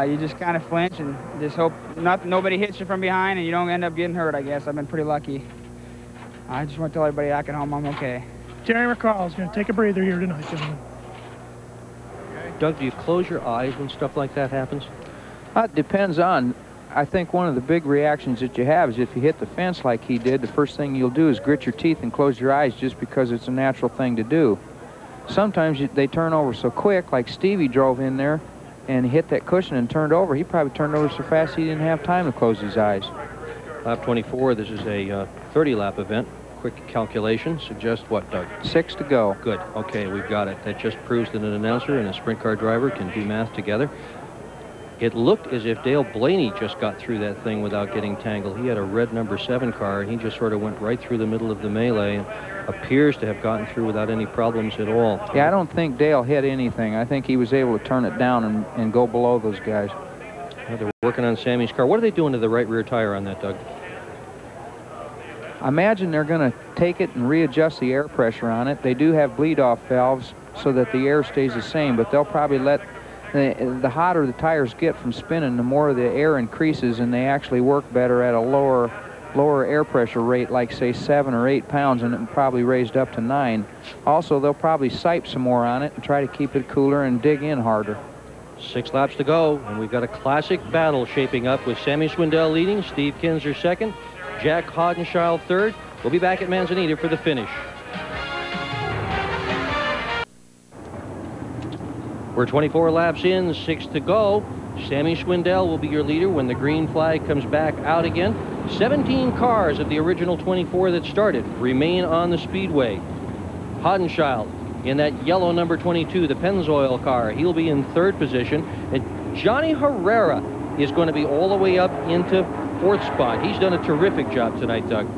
you just kind of flinch and just hope nobody hits you from behind and you don't end up getting hurt, I guess. I've been pretty lucky. I just want to tell everybody back at home I'm okay. Terry McCarl's going to take a breather here tonight, gentlemen. Doug, do you close your eyes when stuff like that happens? It depends on. I think one of the big reactions that you have is if you hit the fence like he did, the first thing you'll do is grit your teeth and close your eyes just because it's a natural thing to do. Sometimes they turn over so quick, like Stevie drove in there and hit that cushion and turned over. He probably turned over so fast he didn't have time to close his eyes. Lap 24, this is a 30-lap event. quick calculation suggests what, Doug? 6 to go. Good. Okay, we've got it. That just proves that an announcer and a sprint car driver can do math together. It looked as if Dale Blaney just got through that thing without getting tangled. He had a red number 7 car, and he just sort of went right through the middle of the melee and appears to have gotten through without any problems at all. Yeah, I don't think Dale hit anything. I think he was able to turn it down and go below those guys. Well, they're working on Sammy's car. What are they doing to the right rear tire on that, Doug? I imagine they're going to take it and readjust the air pressure on it. They do have bleed-off valves so that the air stays the same, but they'll probably let the hotter the tires get from spinning, the more the air increases, and they actually work better at a lower air pressure rate, like say 7 or 8 pounds, and it probably raised up to 9. Also, they'll probably sipe some more on it and try to keep it cooler and dig in harder. 6 laps to go, and we've got a classic battle shaping up with Sammy Swindell leading, Steve Kinzer second, Jack Hodenschild third. We'll be back at Manzanita for the finish. We're 24 laps in, 6 to go. Sammy Swindell will be your leader when the green flag comes back out again. 17 cars of the original 24 that started remain on the speedway. Hodenschild in that yellow number 22, the Pennzoil car. He'll be in 3rd position. And Johnny Herrera is going to be all the way up into 4th spot. He's done a terrific job tonight, Doug.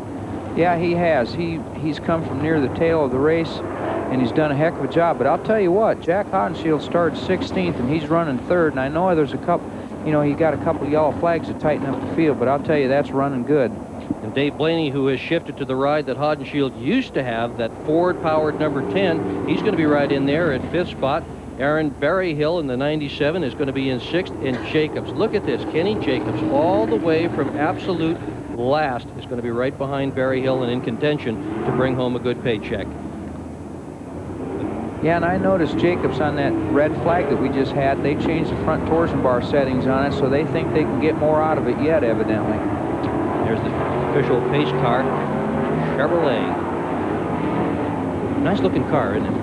Yeah, he has. He's come from near the tail of the race, and he's done a heck of a job. But I'll tell you what, Jack Hodenschild started 16th, and he's running 3rd. And I know there's a couple, you know, he got a couple yellow flags to tighten up the field, but I'll tell you, that's running good. And Dave Blaney, who has shifted to the ride that Hodenschild used to have, that Ford-powered number 10, he's going to be right in there at 5th spot. Aaron Berryhill in the 97 is going to be in 6th, and Jacobs. Look at this, Kenny Jacobs, all the way from absolute last, is going to be right behind Berryhill and in contention to bring home a good paycheck. Yeah, and I noticed Jacobs on that red flag that we just had, they changed the front torsion bar settings on it, so they think they can get more out of it yet, evidently. There's the official pace car, Chevrolet. Nice looking car, isn't it?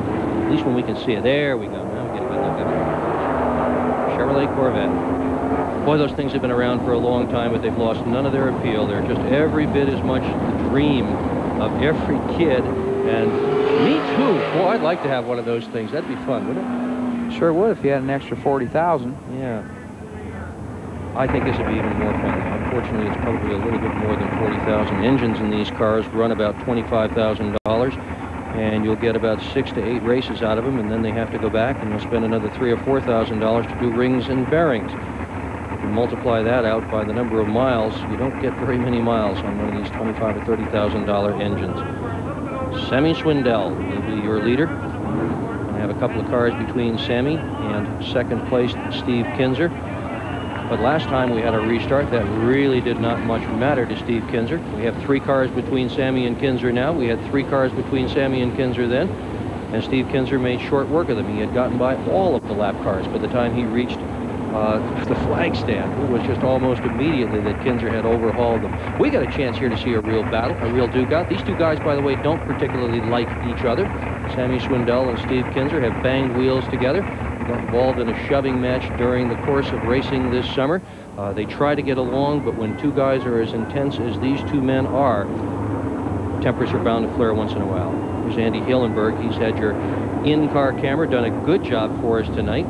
At least when we can see it. There we go. Now we get a good look at it. Chevrolet Corvette. Boy, those things have been around for a long time, but they've lost none of their appeal. They're just every bit as much the dream of every kid. And me too. Boy, I'd like to have one of those things. That'd be fun, wouldn't it? Sure would if you had an extra 40,000. Yeah. I think this would be even more fun. Unfortunately, it's probably a little bit more than 40,000. Engines in these cars run about $25,000, and you'll get about 6 to 8 races out of them, and then they have to go back and you'll spend another $3,000 or $4,000 to do rings and bearings. If you multiply that out by the number of miles, you don't get very many miles on one of these $25,000 or $30,000 engines. Sammy Swindell will be your leader. I have a couple of cars between Sammy and second place Steve Kinzer. But last time we had a restart that really did not much matter to Steve Kinzer. We have 3 cars between Sammy and Kinzer now. We had 3 cars between Sammy and Kinzer then. And Steve Kinzer made short work of them. He had gotten by all of the lap cars by the time he reached the flag stand. It was just almost immediately that Kinzer had overhauled them. We got a chance here to see a real battle, a real duke-out. These two guys, by the way, don't particularly like each other. Sammy Swindell and Steve Kinzer have banged wheels together. Got involved in a shoving match during the course of racing this summer. They try to get along, but when two guys are as intense as these two men are, tempers are bound to flare once in a while. Here's Andy Hillenberg. He's had your in-car camera, done a good job for us tonight.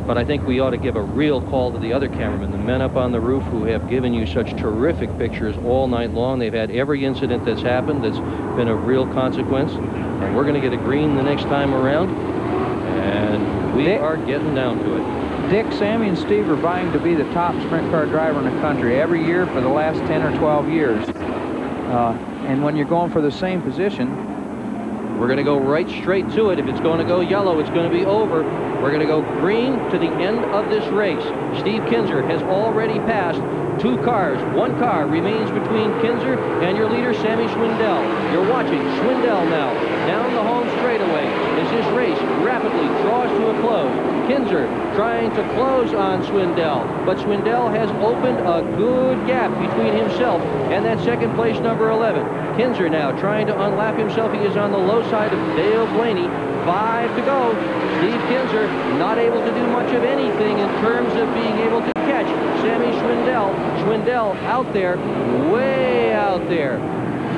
But I think we ought to give a real call to the other cameramen, the men up on the roof who have given you such terrific pictures all night long. They've had every incident that's happened that's been of real consequence. And we're going to get a green the next time around. And we are getting down to it. Dick, Sammy, and Steve are vying to be the top sprint car driver in the country every year for the last 10 or 12 years. And when you're going for the same position, we're going to go right straight to it. If it's going to go yellow, it's going to be over. We're going to go green to the end of this race. Steve Kinzer has already passed 2 cars. 1 car remains between Kinzer and your leader, Sammy Swindell. You're watching Swindell now down the home straightaway as this race rapidly draws to a close. Kinzer trying to close on Swindell, but Swindell has opened a good gap between himself and that second place number 11. Kinzer now trying to unlap himself. He is on the low side of Dale Blaney. 5 to go. Steve Kinzer not able to do much of anything in terms of being able to catch Sammy Swindell. Swindell out there, way out there.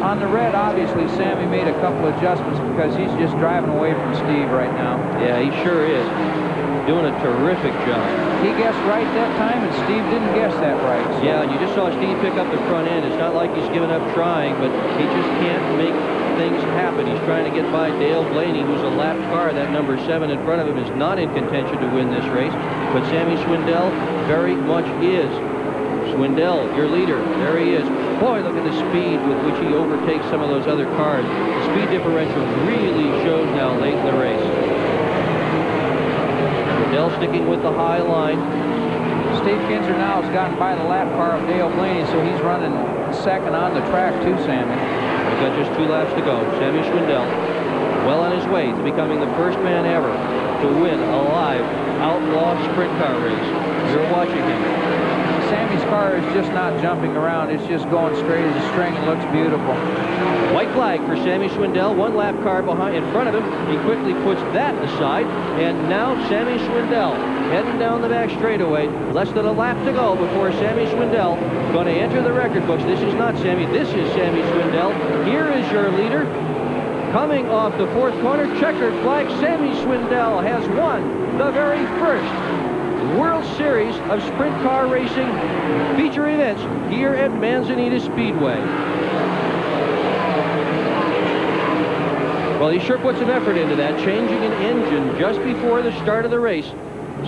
On the red, obviously, Sammy made a couple adjustments because he's just driving away from Steve right now. Yeah, he sure is. Doing a terrific job. He guessed right that time, and Steve didn't guess that right. So. Yeah, and you just saw Steve pick up the front end. It's not like he's given up trying, but he just can't make things happen. He's trying to get by Dale Blaney, who's a lapped car. That number 7 in front of him is not in contention to win this race, but Sammy Swindell very much is. Swindell, your leader, there he is. Boy, look at the speed with which he overtakes some of those other cars. The speed differential really shows now late in the race. Swindell sticking with the high line. Steve Kinzer now has gotten by the lap car of Dale Blaney, so he's running second on the track too, Sammy. We've got just 2 laps to go. Sammy Swindell, well on his way to becoming the first man ever to win a live outlaw sprint car race. You're watching him. Sammy's car is just not jumping around. It's just going straight as a string and looks beautiful. White flag for Sammy Swindell. 1 lap car behind in front of him. He quickly puts that aside. And now Sammy Swindell heading down the back straightaway. Less than a lap to go before Sammy Swindell going to enter the record books. This is not Sammy. This is Sammy Swindell. Here is your leader. Coming off the 4th corner, checkered flag. Sammy Swindell has won the very first World Series of Sprint Car Racing feature events here at Manzanita Speedway. Well, he sure put some effort into that, changing an engine just before the start of the race.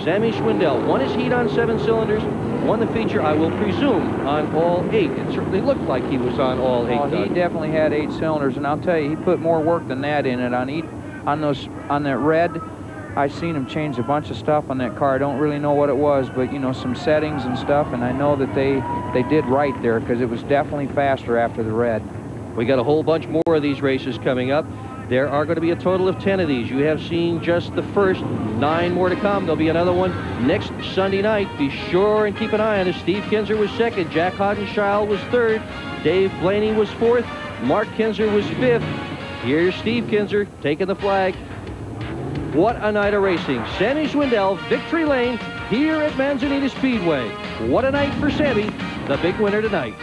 Sammy Swindell won his heat on 7 cylinders, won the feature, I will presume, on all 8. It certainly looked like he was on all 8. Oh, he definitely had 8 cylinders, and I'll tell you, he put more work than that in it. On that red, I've seen him change a bunch of stuff on that car. I don't really know what it was, but, you know, some settings and stuff, and I know that they did right there because it was definitely faster after the red. We got a whole bunch more of these races coming up. There are going to be a total of 10 of these. You have seen just the first, 9 more to come. There'll be another one next Sunday night. Be sure and keep an eye on it. Steve Kinzer was 2nd. Jack Hodenschild was 3rd. Dave Blaney was 4th. Mark Kinzer was 5th. Here's Steve Kinzer taking the flag. What a night of racing. Sammy Swindell, victory lane here at Manzanita Speedway. What a night for Sammy, the big winner tonight.